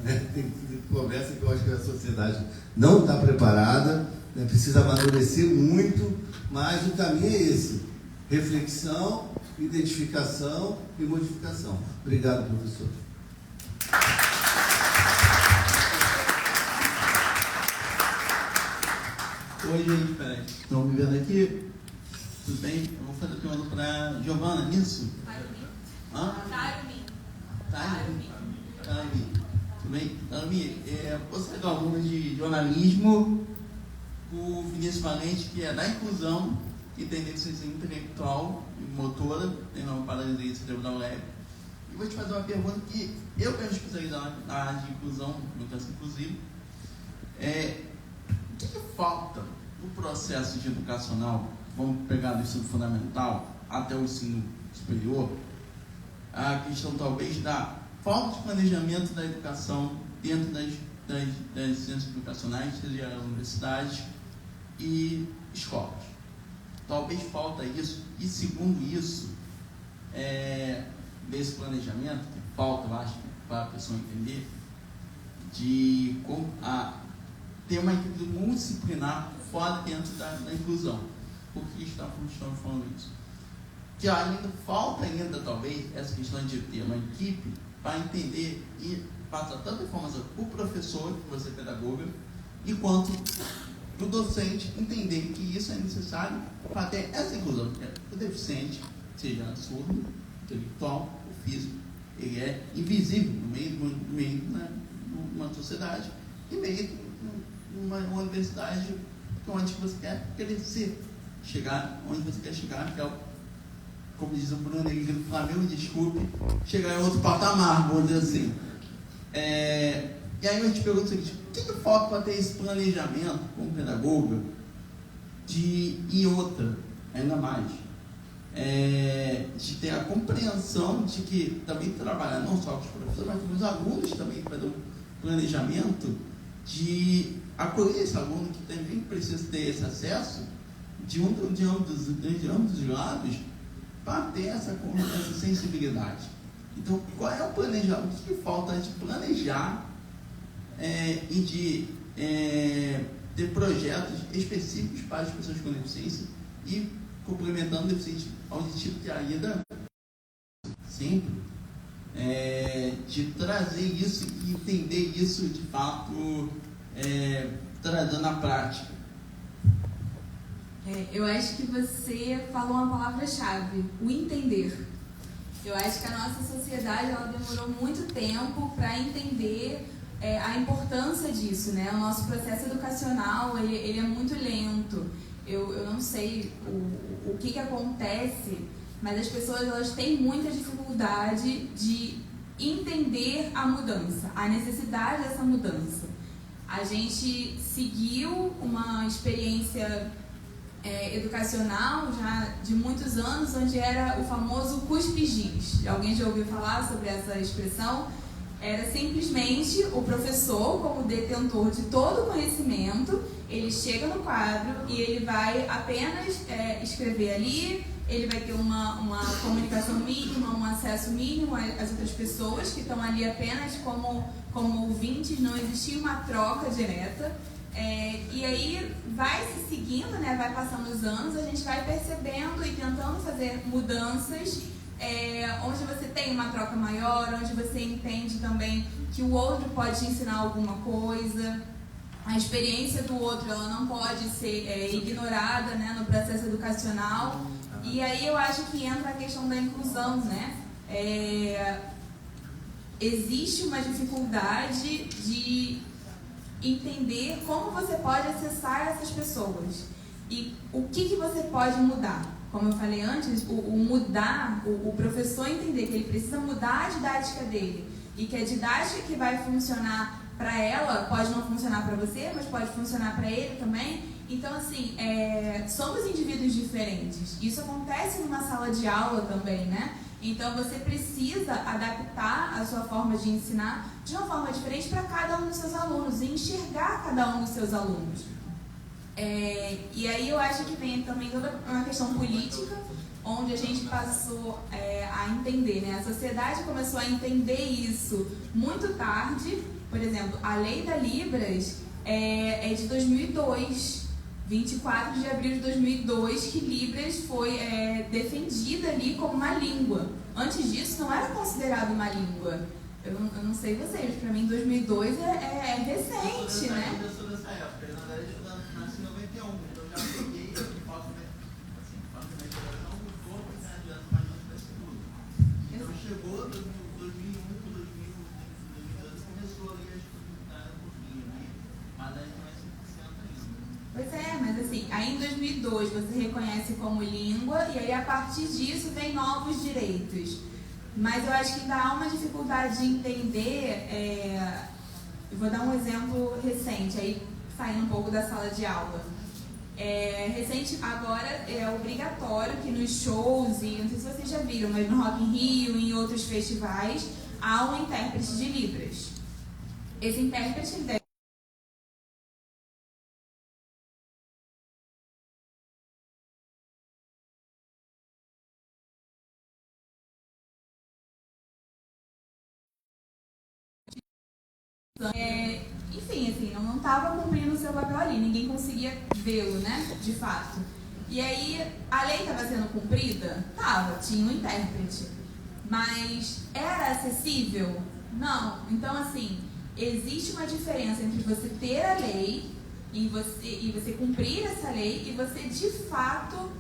né? Tem conversa que eu acho que a sociedade não está preparada, né? Precisa amadurecer muito, mas o caminho é esse: reflexão, identificação e modificação. Obrigado, professor. Oi, gente, peraí. Estão me vendo aqui? Tudo bem? Eu vou fazer a pergunta para Giovana, isso? Tarumi. Tudo bem? Tarumi, você é do aluno de jornalismo, o Vinícius Valente, que é da inclusão e tem deficiência intelectual e motora, tem uma paralisia cerebral leve. E vou te fazer uma pergunta que eu quero especializar na área de inclusão, educação inclusiva. O que falta no processo de educacional, vamos pegar do ensino fundamental até o ensino superior, a questão talvez da falta de planejamento da educação dentro das ciências educacionais, seja universidades e escolas. Talvez falta isso, e segundo isso, desse planejamento, que falta, eu acho, para a pessoa entender, de como ter uma equipe multidisciplinar fora dentro da inclusão. Por que estamos falando isso? Que ainda falta talvez essa questão de ter uma equipe para entender e passar tanta informação para o professor, que você é pedagoga, e quanto para o docente entender que isso é necessário para ter essa inclusão. O deficiente, seja surdo, intelectual ou físico, ele é invisível no meio numa sociedade e meio numa universidade onde você quer crescer, chegar onde você quer chegar, que é, como diz o Bruno Henrique do Flamengo, desculpe, chegar em outro patamar, vamos dizer assim. E aí eu te pergunto o seguinte: o que falta para ter esse planejamento como pedagoga e outra, ainda mais, de ter a compreensão de que também trabalhar não só com os professores, mas com os alunos também para dar um planejamento de acolher esse aluno que também precisa ter esse acesso de ambos os lados para ter essa sensibilidade. Então, qual é o planejamento? O que falta de planejar e de ter projetos específicos para as pessoas com deficiência e complementando o deficiente auditivo, que ainda sempre de trazer isso e entender isso de fato, trazendo na prática. Eu acho que você falou uma palavra-chave: o entender. Eu acho que a nossa sociedade ela demorou muito tempo para entender a importância disso, né? O nosso processo educacional ele é muito lento. Eu não sei o que acontece, mas as pessoas elas têm muita dificuldade de entender a mudança, a necessidade dessa mudança. A gente seguiu uma experiência educacional já de muitos anos, onde era o famoso cuspe-giz. Alguém já ouviu falar sobre essa expressão? Era simplesmente o professor, como detentor de todo o conhecimento, ele chega no quadro e ele vai apenas escrever ali, ele vai ter uma comunicação mínima, um acesso mínimo às outras pessoas que estão ali apenas como ouvintes, não existia uma troca direta. E aí vai se seguindo, né, vai passando os anos, a gente vai percebendo e tentando fazer mudanças onde você tem uma troca maior, onde você entende também que o outro pode te ensinar alguma coisa. A experiência do outro ela não pode ser ignorada, né, no processo educacional. E aí eu acho que entra a questão da inclusão, né? Existe uma dificuldade de entender como você pode acessar essas pessoas e o que você pode mudar. Como eu falei antes, o professor entender que ele precisa mudar a didática dele e que a didática que vai funcionar para ela pode não funcionar para você, mas pode funcionar para ele também. Então, assim, somos indivíduos diferentes. Isso acontece numa sala de aula também, né? Então, você precisa adaptar a sua forma de ensinar de uma forma diferente para cada um dos seus alunos e enxergar cada um dos seus alunos. E aí eu acho que vem também toda uma questão política, onde a gente passou a entender, né? A sociedade começou a entender isso muito tarde. Por exemplo, a lei da Libras é de 2002, 24 de abril de 2002, que Libras foi defendida ali como uma língua. Antes disso, não era considerado uma língua. Eu não sei vocês, para mim 2002 é recente, né? Eu sou dessa época, na verdade eu nasci em 91, então eu já peguei, faço minha geração do corpo, né, adianta mais ou menos para segundo. Então chegou 2001, 2012, começou ali a dificuldade um pouquinho, né? Mas aí não é 100% ainda. Pois mas assim, aí em 2002 você reconhece como língua e aí a partir disso vem novos direitos. Mas eu acho que ainda há uma dificuldade de entender, eu vou dar um exemplo recente, aí saindo um pouco da sala de aula. Recente, agora é obrigatório que nos shows, e não sei se vocês já viram, mas no Rock in Rio e em outros festivais, há um intérprete de Libras. Esse intérprete deve Enfim, assim, não estava cumprindo o seu papel ali, ninguém conseguia vê-lo, né, de fato. E aí, a lei estava sendo cumprida? Tava, tinha um intérprete. Mas era acessível? Não. Então, assim, existe uma diferença entre você ter a lei e você cumprir essa lei e você, de fato,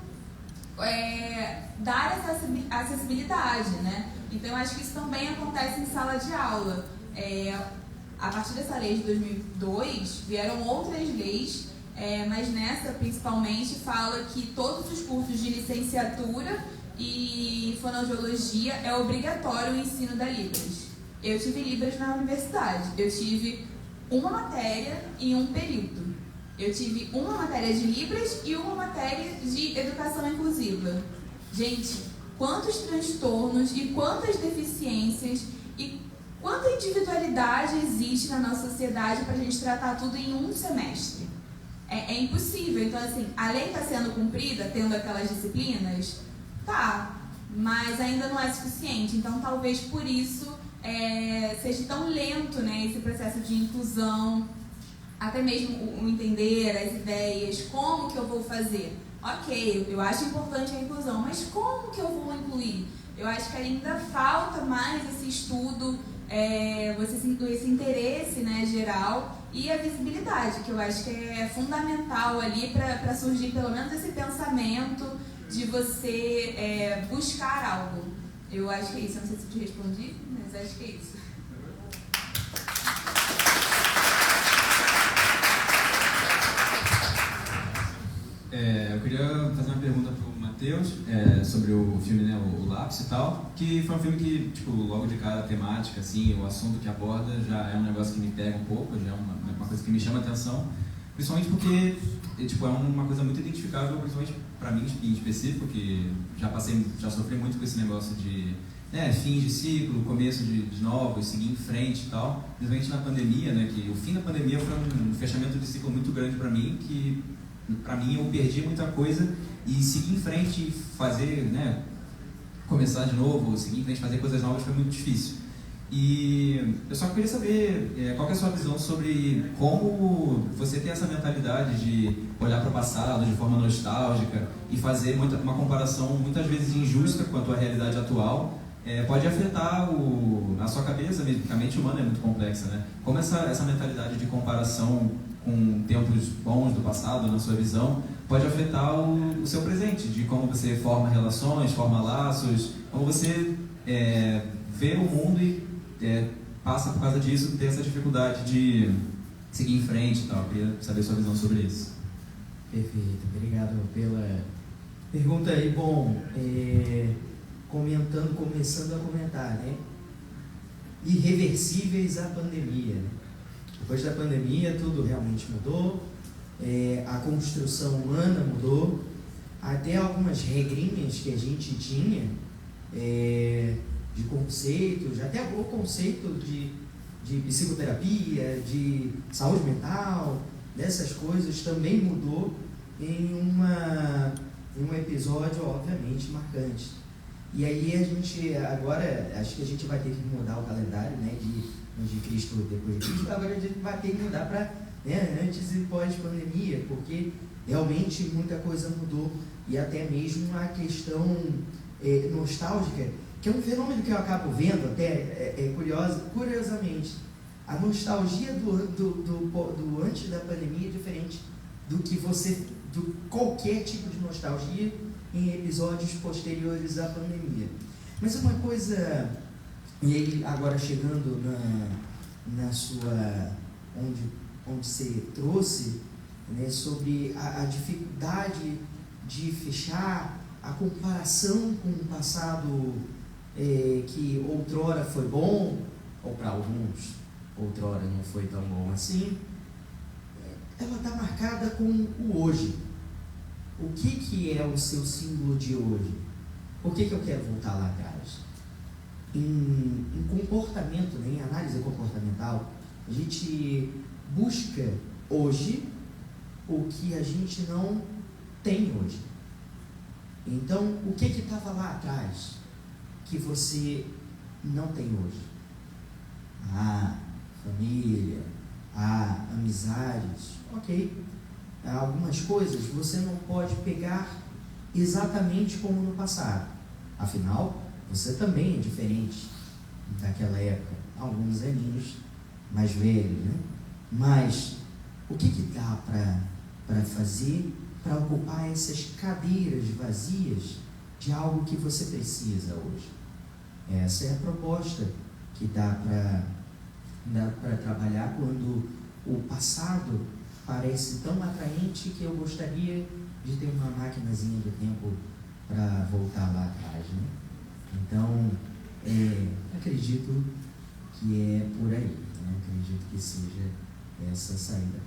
dar essa acessibilidade, né? Então, eu acho que isso também acontece em sala de aula. A partir dessa lei de 2002, vieram outras leis, mas nessa, principalmente, fala que todos os cursos de licenciatura e fonoaudiologia é obrigatório o ensino da Libras. Eu tive Libras na universidade. Eu tive uma matéria em um período. Eu tive uma matéria de Libras e uma matéria de educação inclusiva. Gente, quantos transtornos e quantas deficiências e quanta individualidade existe na nossa sociedade para a gente tratar tudo em um semestre? É impossível. Então, assim, a lei está sendo cumprida, tendo aquelas disciplinas? Tá, mas ainda não é suficiente. Então, talvez por isso seja tão lento, né, esse processo de inclusão, até mesmo o entender as ideias, como que eu vou fazer. Ok, eu acho importante a inclusão, mas como que eu vou incluir? Eu acho que ainda falta mais esse estudo, esse interesse, né, geral, e a visibilidade, que eu acho que é fundamental ali para surgir pelo menos esse pensamento de você buscar algo. Eu acho que é isso. Eu não sei se eu te respondi, mas acho que é isso. Eu queria fazer uma pergunta para o Matheus sobre o filme, né, o Lápis e tal, que foi um filme que, tipo, logo de cara, a temática, assim, o assunto que aborda já é um negócio que me pega um pouco, já é uma coisa que me chama a atenção, principalmente porque, tipo, é uma coisa muito identificável, principalmente para mim em específico, que já sofri muito com esse negócio de fim de ciclo, começo de novos, seguir em frente e tal, principalmente na pandemia, né, que o fim da pandemia foi um fechamento de ciclo muito grande para mim, que para mim eu perdi muita coisa e seguir em frente e fazer, né, começar de novo, seguir em frente, fazer coisas novas foi muito difícil. E eu só queria saber qual que é a sua visão sobre como você tem essa mentalidade de olhar para o passado de forma nostálgica e fazer uma comparação muitas vezes injusta quanto à realidade atual, pode afetar a sua cabeça mesmo, porque a mente humana é muito complexa, né? Como essa mentalidade de comparação com tempos bons do passado, na sua visão, pode afetar o seu presente, de como você forma relações, forma laços, como você vê o mundo e passa por causa disso, ter essa dificuldade de seguir em frente e tal. Eu queria saber sua visão sobre isso. Perfeito, obrigado pela pergunta aí. Bom, começando a comentar, né? Irreversíveis à pandemia, né? Depois da pandemia, tudo realmente mudou, a construção humana mudou, até algumas regrinhas que a gente tinha de conceitos, até o conceito de psicoterapia, de saúde mental, dessas coisas também mudou em um episódio, obviamente, marcante. E aí a gente, agora, acho que a gente vai ter que mudar o calendário, né, de Cristo depois de Cristo, agora a gente vai ter que mudar para antes e pós-pandemia, porque realmente muita coisa mudou, e até mesmo a questão nostálgica, que é um fenômeno que eu acabo vendo até curiosamente. A nostalgia do antes da pandemia é diferente do qualquer tipo de nostalgia em episódios posteriores à pandemia. Mas uma coisa, e aí agora chegando na sua, onde você trouxe, né, sobre a dificuldade de fechar a comparação com o passado que outrora foi bom, ou para alguns outrora não foi tão bom assim, ela está marcada com o hoje. O que é o seu símbolo de hoje? Por que eu quero voltar lá atrás? Em comportamento, né, em análise comportamental, a gente busca hoje o que a gente não tem hoje. Então, o que estava lá atrás que você não tem hoje? família, há amizades, ok. Há algumas coisas você não pode pegar exatamente como no passado. Afinal, você também é diferente daquela época. Alguns aninhos mais velhos, né? Mas o que dá para fazer para ocupar essas cadeiras vazias de algo que você precisa hoje? Essa é a proposta que dá para trabalhar quando o passado parece tão atraente que eu gostaria de ter uma maquinazinha do tempo para voltar lá atrás, né? Então, acredito que é por aí, né? Acredito que seja essa saída.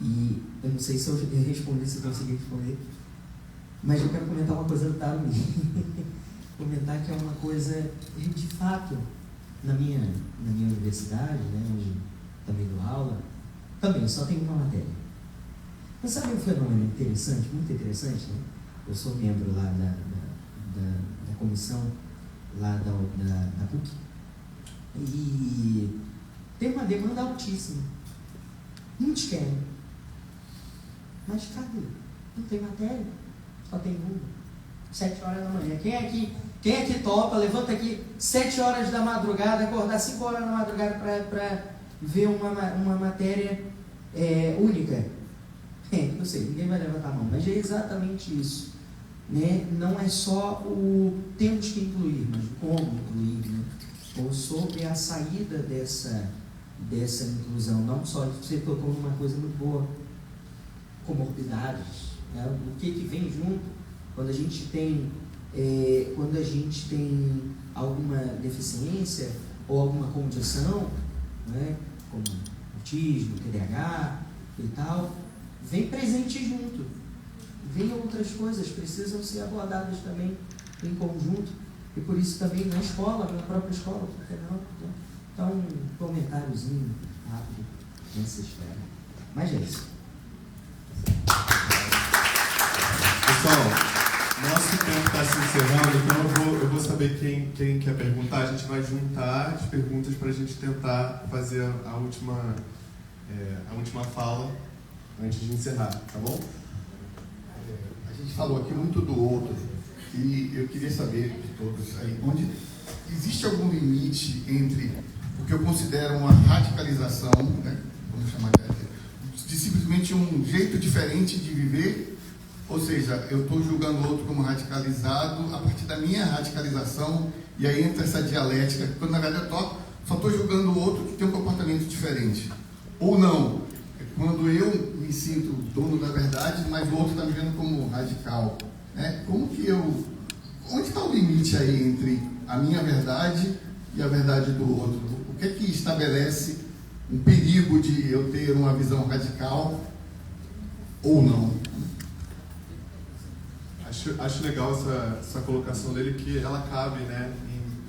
E eu não sei se eu respondi, se eu consegui responder, mas eu quero comentar uma coisa do Tarumi. Comentar que é uma coisa, de fato, na minha universidade, né, onde também dou aula, também só tem uma matéria. Mas sabe um fenômeno interessante, muito interessante, né? Eu sou membro lá da comissão lá da PUC e tem uma demanda altíssima. Muitos querem. Mas cadê? Não tem matéria, só tem uma. 7 horas da manhã. Quem é que topa? Levanta aqui 7 horas da madrugada, acordar 5 horas da madrugada para ver uma matéria única. Eu sei, ninguém vai levantar a mão, mas é exatamente isso, né? Não é só o temos que incluir, mas como incluir, né? Ou sobre a saída dessa inclusão. Não só, você tocou numa coisa muito boa, comorbidades, né? O que vem junto quando a gente tem alguma deficiência ou alguma condição, né? Como autismo, TDAH e tal, vem presente junto, vem outras coisas, precisam ser abordadas também em conjunto, e por isso também na escola, na própria escola, por que não? Então, um comentáriozinho rápido nessa esfera. Mas é isso. Pessoal, nosso tempo está se encerrando, então eu vou saber quem quer perguntar. A gente vai juntar as perguntas para a gente tentar fazer a última fala antes de encerrar, tá bom? A gente falou aqui muito do outro e eu queria saber de todos aí, onde existe algum limite entre o que eu considero uma radicalização, né, vamos chamar de simplesmente um jeito diferente de viver, ou seja, eu estou julgando o outro como radicalizado a partir da minha radicalização, e aí entra essa dialética, quando na verdade eu só estou julgando o outro que tem um comportamento diferente, ou não. Quando eu me sinto dono da verdade, mas o outro está me vendo como radical, né? Onde está o limite aí entre a minha verdade e a verdade do outro? O que é que estabelece um perigo de eu ter uma visão radical ou não? Acho legal essa colocação dele, que ela cabe, né,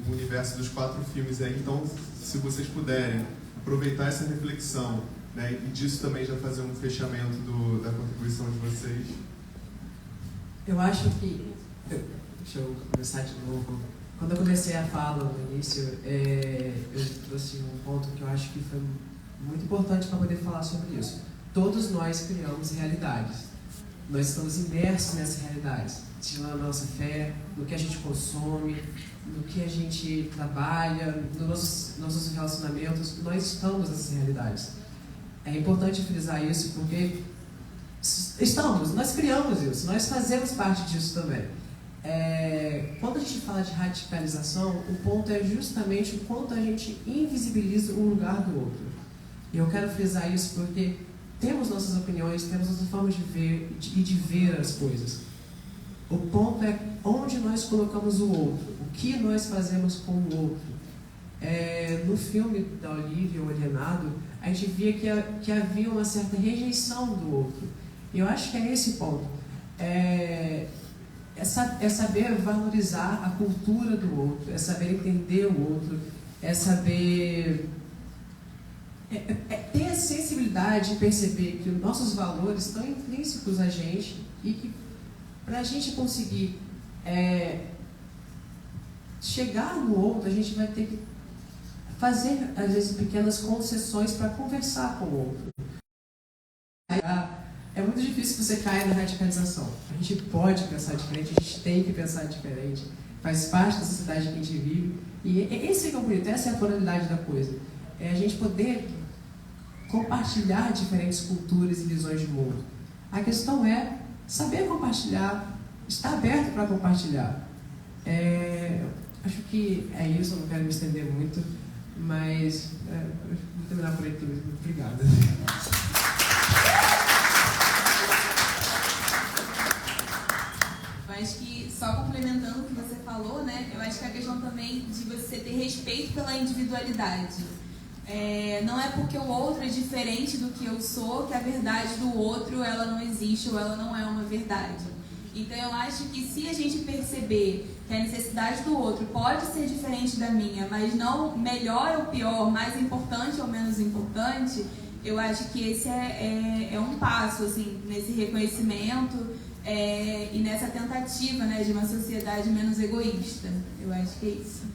no universo dos 4 filmes aí. Então, se vocês puderem aproveitar essa reflexão, né, e disso também já fazer um fechamento da contribuição de vocês. Eu acho que... Deixa eu começar de novo. Quando eu comecei a fala no início, eu trouxe um ponto que eu acho que foi muito importante para poder falar sobre isso. Todos nós criamos realidades. Nós estamos imersos nessas realidades. Seja na nossa fé, no que a gente consome, no que a gente trabalha, nos nossos relacionamentos. Nós estamos nessas realidades. É importante frisar isso porque nós criamos isso, nós fazemos parte disso também. Quando a gente fala de radicalização, o ponto é justamente o quanto a gente invisibiliza o lugar do outro. E eu quero frisar isso porque temos nossas opiniões, temos nossas formas de ver e de ver as coisas. O ponto é onde nós colocamos o outro, o que nós fazemos com o outro. No filme da Olivia, O Alienado, a gente via que havia uma certa rejeição do outro. E eu acho que é esse ponto. É saber valorizar a cultura do outro, é saber entender o outro, é saber ter a sensibilidade de perceber que os nossos valores estão intrínsecos a gente e que para a gente conseguir chegar no outro, a gente vai ter que fazer, às vezes, pequenas concessões para conversar com o outro. É muito difícil você cair na radicalização. A gente pode pensar diferente, a gente tem que pensar diferente. Faz parte da sociedade que a gente vive. E esse é o bonito, essa é a pluralidade da coisa. É a gente poder compartilhar diferentes culturas e visões de mundo. A questão é saber compartilhar, estar aberto para compartilhar. Acho que é isso, eu não quero me estender muito, mas vou terminar por aqui mesmo. Obrigado. Eu acho que, só complementando o que você falou, né, eu acho que a questão também de você ter respeito pela individualidade. Não é porque o outro é diferente do que eu sou que a verdade do outro ela não existe ou ela não é uma verdade. Então eu acho que se a gente perceber que a necessidade do outro pode ser diferente da minha, mas não melhor ou pior, mais importante ou menos importante, eu acho que esse é um passo assim, nesse reconhecimento e nessa tentativa, né, de uma sociedade menos egoísta. Eu acho que é isso.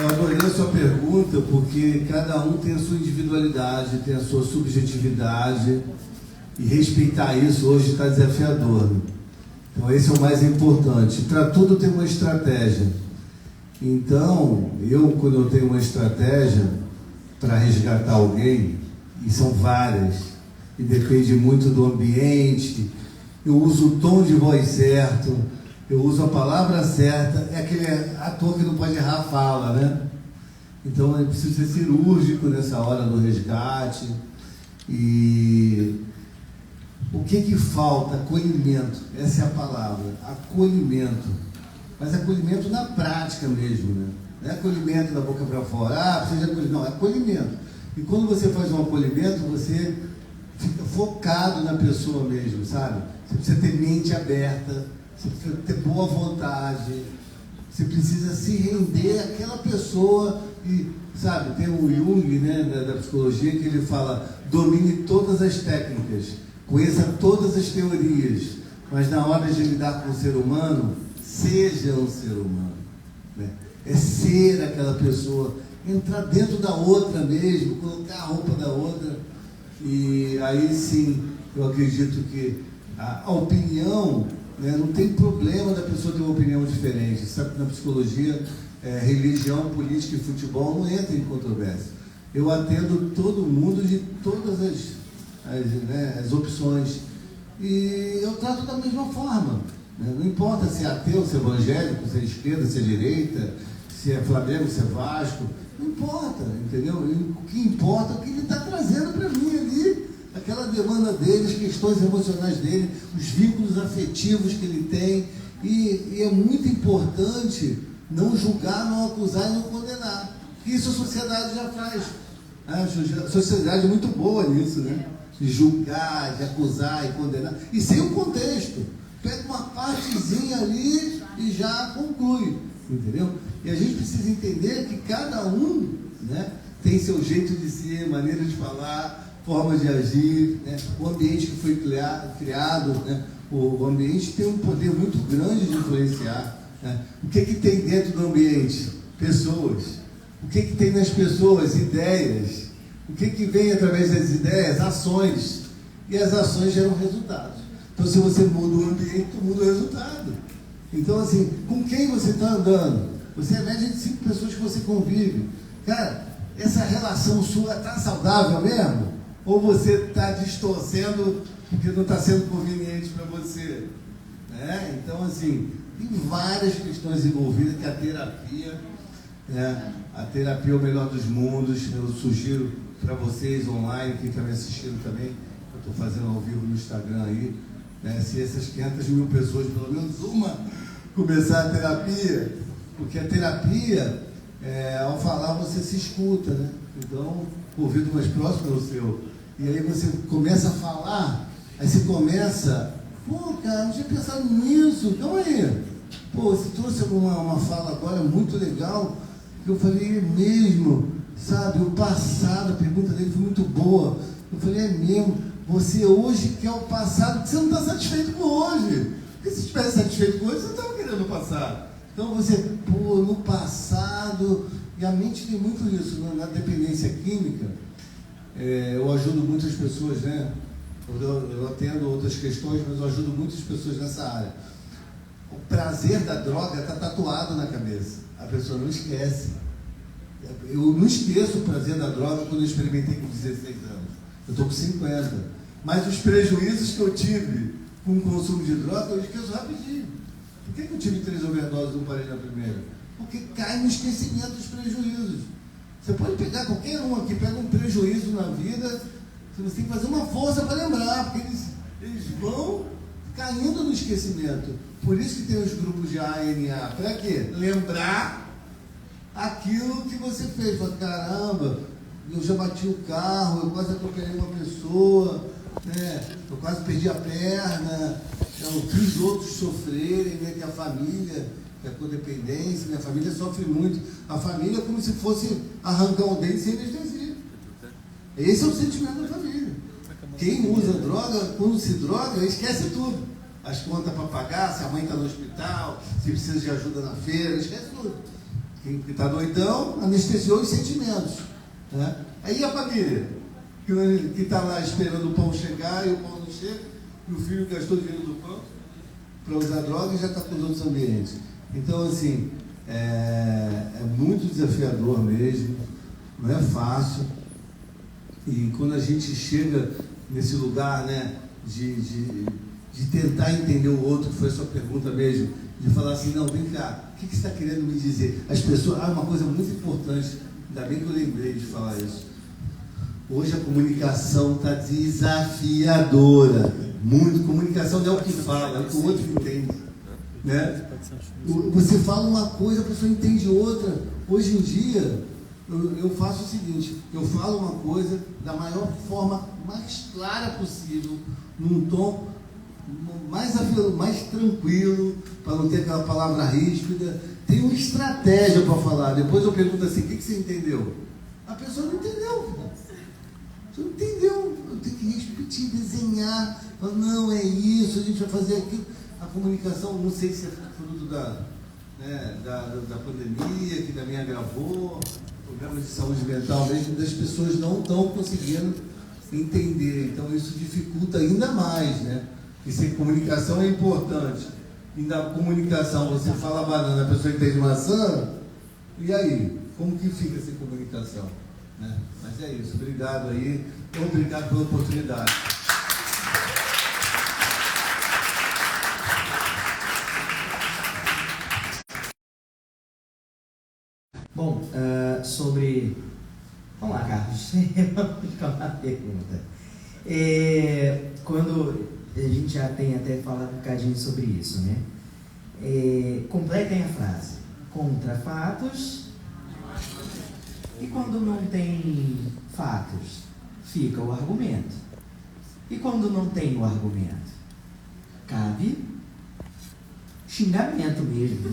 Eu adorei a sua pergunta, porque cada um tem a sua individualidade, tem a sua subjetividade, e respeitar isso hoje está desafiador. Né? Então esse é o mais importante. Para tudo tem uma estratégia. Então, quando eu tenho uma estratégia para resgatar alguém, e são várias, e depende muito do ambiente, eu uso o tom de voz certo, eu uso a palavra certa, é aquele ator que não pode errar a fala, né? Então, eu preciso ser cirúrgico nessa hora do resgate. E o que falta? Acolhimento. Essa é a palavra, acolhimento. Mas acolhimento na prática mesmo, né? Não é acolhimento da boca para fora, precisa de acolhimento. Não, é acolhimento. E quando você faz um acolhimento, você fica focado na pessoa mesmo, sabe? Você precisa ter mente aberta, você precisa ter boa vontade, você precisa se render àquela pessoa e, sabe, tem o Jung, né, da psicologia, que ele fala, domine todas as técnicas, conheça todas as teorias, mas na hora de lidar com o ser humano, seja um ser humano, né? É ser aquela pessoa, entrar dentro da outra mesmo, colocar a roupa da outra, e aí sim, eu acredito que a opinião, né, não tem problema da pessoa ter uma opinião diferente. Sabe que na psicologia, religião, política e futebol não entra em controvérsia. Eu atendo todo mundo de todas as opções. E eu trato da mesma forma. Né? Não importa se é ateu, se é evangélico, se é esquerda, se é direita, se é Flamengo, se é Vasco. Não importa, entendeu? O que importa é o que ele está trazendo para mim ali. Aquela demanda dele, as questões emocionais dele, os vínculos afetivos que ele tem. E é muito importante não julgar, não acusar e não condenar. Isso a sociedade já faz. A sociedade é muito boa nisso, né? De julgar, de acusar e condenar. E sem o contexto. Pega uma partezinha ali e já conclui. Entendeu? E a gente precisa entender que cada um, né, tem seu jeito de ser, maneira de falar, forma de agir, né? O ambiente que foi criado, né? O ambiente tem um poder muito grande de influenciar. Né? O que tem dentro do ambiente? Pessoas. O que tem nas pessoas? Ideias. O que vem através das ideias? Ações. E as ações geram resultados. Então, se você muda o ambiente, tu muda o resultado. Então, assim, com quem você está andando? Você é a média de 5 pessoas que você convive. Cara, essa relação sua está saudável mesmo? Ou você está distorcendo porque não está sendo conveniente para você? Né? Então, assim, tem várias questões envolvidas que a terapia, né? A terapia é o melhor dos mundos. Eu sugiro para vocês online, quem está me assistindo também, eu estou fazendo ao vivo no Instagram aí, né? Se essas 500 mil pessoas, pelo menos uma, começar a terapia, porque a terapia, ao falar, você se escuta, né? Então, o ouvido mais próximo é o seu. E aí você começa a falar, aí você começa, pô, cara, não tinha pensado nisso, calma aí. Pô, você trouxe uma fala agora muito legal, que eu falei, é mesmo, sabe, o passado, a pergunta dele foi muito boa. Eu falei, é mesmo, você hoje quer o passado, porque você não está satisfeito com hoje. Porque se estivesse satisfeito com hoje, você não estava querendo o passado. Então você, no passado, e a mente tem muito isso, na dependência química, eu ajudo muitas pessoas, né? Eu atendo outras questões, mas eu ajudo muitas pessoas nessa área. O prazer da droga está tatuado na cabeça. A pessoa não esquece. Eu não esqueço o prazer da droga quando eu experimentei com 16 anos. Eu estou com 50. Mas os prejuízos que eu tive com o consumo de droga, eu esqueço rapidinho. Por que eu tive 3 overdoses e não parei na primeira? Porque cai no esquecimento dos prejuízos. Você pode pegar qualquer um aqui, pega um prejuízo na vida, você tem que fazer uma força para lembrar, porque eles vão caindo no esquecimento. Por isso que tem os grupos de ANA. Para quê? Lembrar aquilo que você fez. Fala, caramba, eu já bati o carro, eu quase atropelei uma pessoa, né? Eu quase perdi a perna, eu fiz outros sofrerem, né? Que a família, que a codependência, minha família sofre muito. A família é como se fosse arrancar um dente sem anestesia. Esse é o sentimento da família. Quem usa droga, quando se droga, esquece tudo. As contas para pagar, se a mãe está no hospital, se precisa de ajuda na feira, esquece tudo. Quem está doidão, anestesiou os sentimentos. Né? Aí a família, que está lá esperando o pão chegar e o pão não chega, e o filho gastou dinheiro do pão para usar droga e já está com os outros ambientes. Então, assim, é muito desafiador mesmo, não é fácil. E quando a gente chega nesse lugar, né, de tentar entender o outro, que foi a sua pergunta mesmo, de falar assim, não, vem cá, o que você está querendo me dizer? As pessoas, uma coisa muito importante, ainda bem que eu lembrei de falar isso. Hoje a comunicação está desafiadora. Muito, comunicação não é o que fala, é o que o outro entende. Né? Você fala uma coisa, a pessoa entende outra. Hoje em dia, eu faço o seguinte, eu falo uma coisa da maior forma, mais clara possível, num tom mais tranquilo, para não ter aquela palavra ríspida. Tem uma estratégia para falar. Depois eu pergunto assim, o que você entendeu? A pessoa não entendeu. Você não entendeu. Eu tenho que repetir, desenhar. Falar, não, é isso, a gente vai fazer aquilo. A comunicação, não sei se é fruto da pandemia, que também agravou, problemas de saúde mental mesmo, das pessoas não estão conseguindo entender. Então isso dificulta ainda mais, né? E se comunicação é importante, e na comunicação você fala banana, a pessoa entende maçã, e aí? Como que fica sem comunicação? Né? Mas é isso, obrigado aí, obrigado pela oportunidade. Bom, sobre... Vamos lá, Carlos, vamos ficar uma pergunta. Quando a gente já tem até falado um bocadinho sobre isso, né? Completem a frase. Contra fatos. E quando não tem fatos, fica o argumento. E quando não tem o argumento, cabe xingamento mesmo.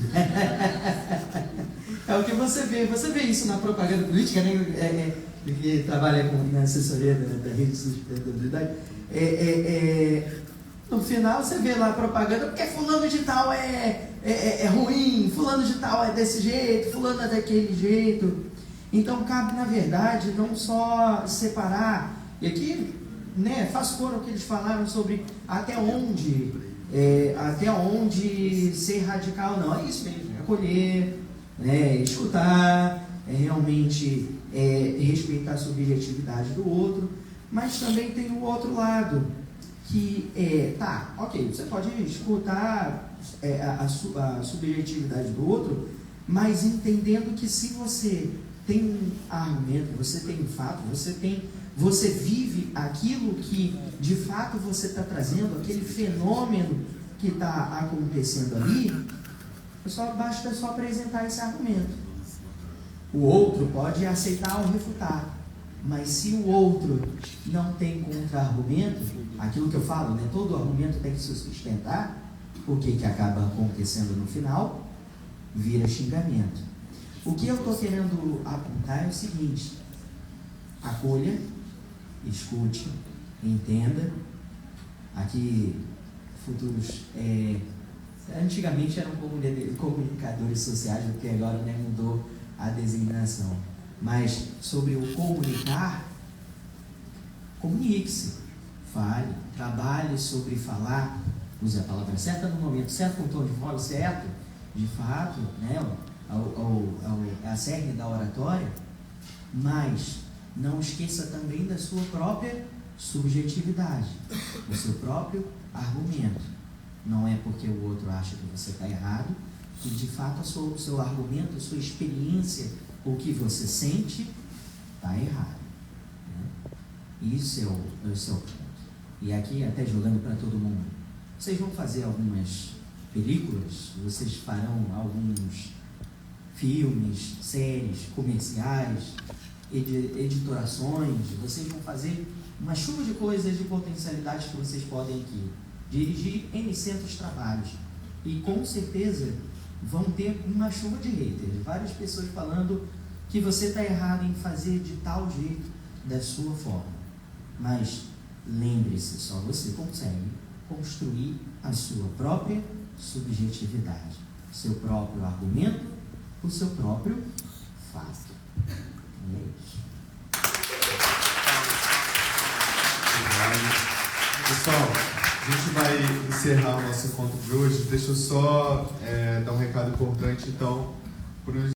É o que você vê isso na propaganda política, né? Que trabalha na assessoria da rede de sustentabilidade. No final você vê lá a propaganda, porque fulano de tal é ruim, fulano de tal é desse jeito, fulano é daquele jeito. Então cabe, na verdade, não só separar, e aqui, né, faz cor ao que eles falaram sobre até onde ser radical, não, é isso mesmo, é acolher, né, escutar, realmente respeitar a subjetividade do outro, mas também tem o outro lado, que você pode escutar a subjetividade do outro, mas entendendo que se você tem um argumento, você tem um fato, você vive aquilo que de fato você está trazendo, aquele fenômeno que está acontecendo ali, basta só apresentar esse argumento. O outro pode aceitar ou refutar, mas se o outro não tem contra-argumento, aquilo que eu falo, né, todo argumento tem que se sustentar, o que acaba acontecendo no final? Vira xingamento. O que eu estou querendo apontar é o seguinte: acolha, escute, entenda. Aqui, futuros Antigamente eram comunicadores sociais, porque agora, né, mudou a designação. Mas sobre o comunicar, comunique-se, fale, trabalhe sobre falar, use a palavra certa no momento certo, com o tom de voz certo, de fato, né, a cerne da oratória, mas não esqueça também da sua própria subjetividade, do seu próprio argumento. Não é porque o outro acha que você está errado, que de fato o seu argumento, a sua experiência, o que você sente, está errado. Né? Isso é o seu ponto. E aqui, até jogando para todo mundo, vocês vão fazer algumas películas, vocês farão alguns filmes, séries, comerciais, editorações, vocês vão fazer uma chuva de coisas, de potencialidades que vocês podem aqui dirigir em centros trabalhos, e com certeza vão ter uma chuva de haters, várias pessoas falando que você está errado em fazer de tal jeito, da sua forma. Mas lembre-se, só você consegue construir a sua própria subjetividade, seu próprio argumento, o seu próprio fato. E é isso. Pessoal, a gente vai encerrar o nosso encontro de hoje. Deixa eu só dar um recado importante. Então, por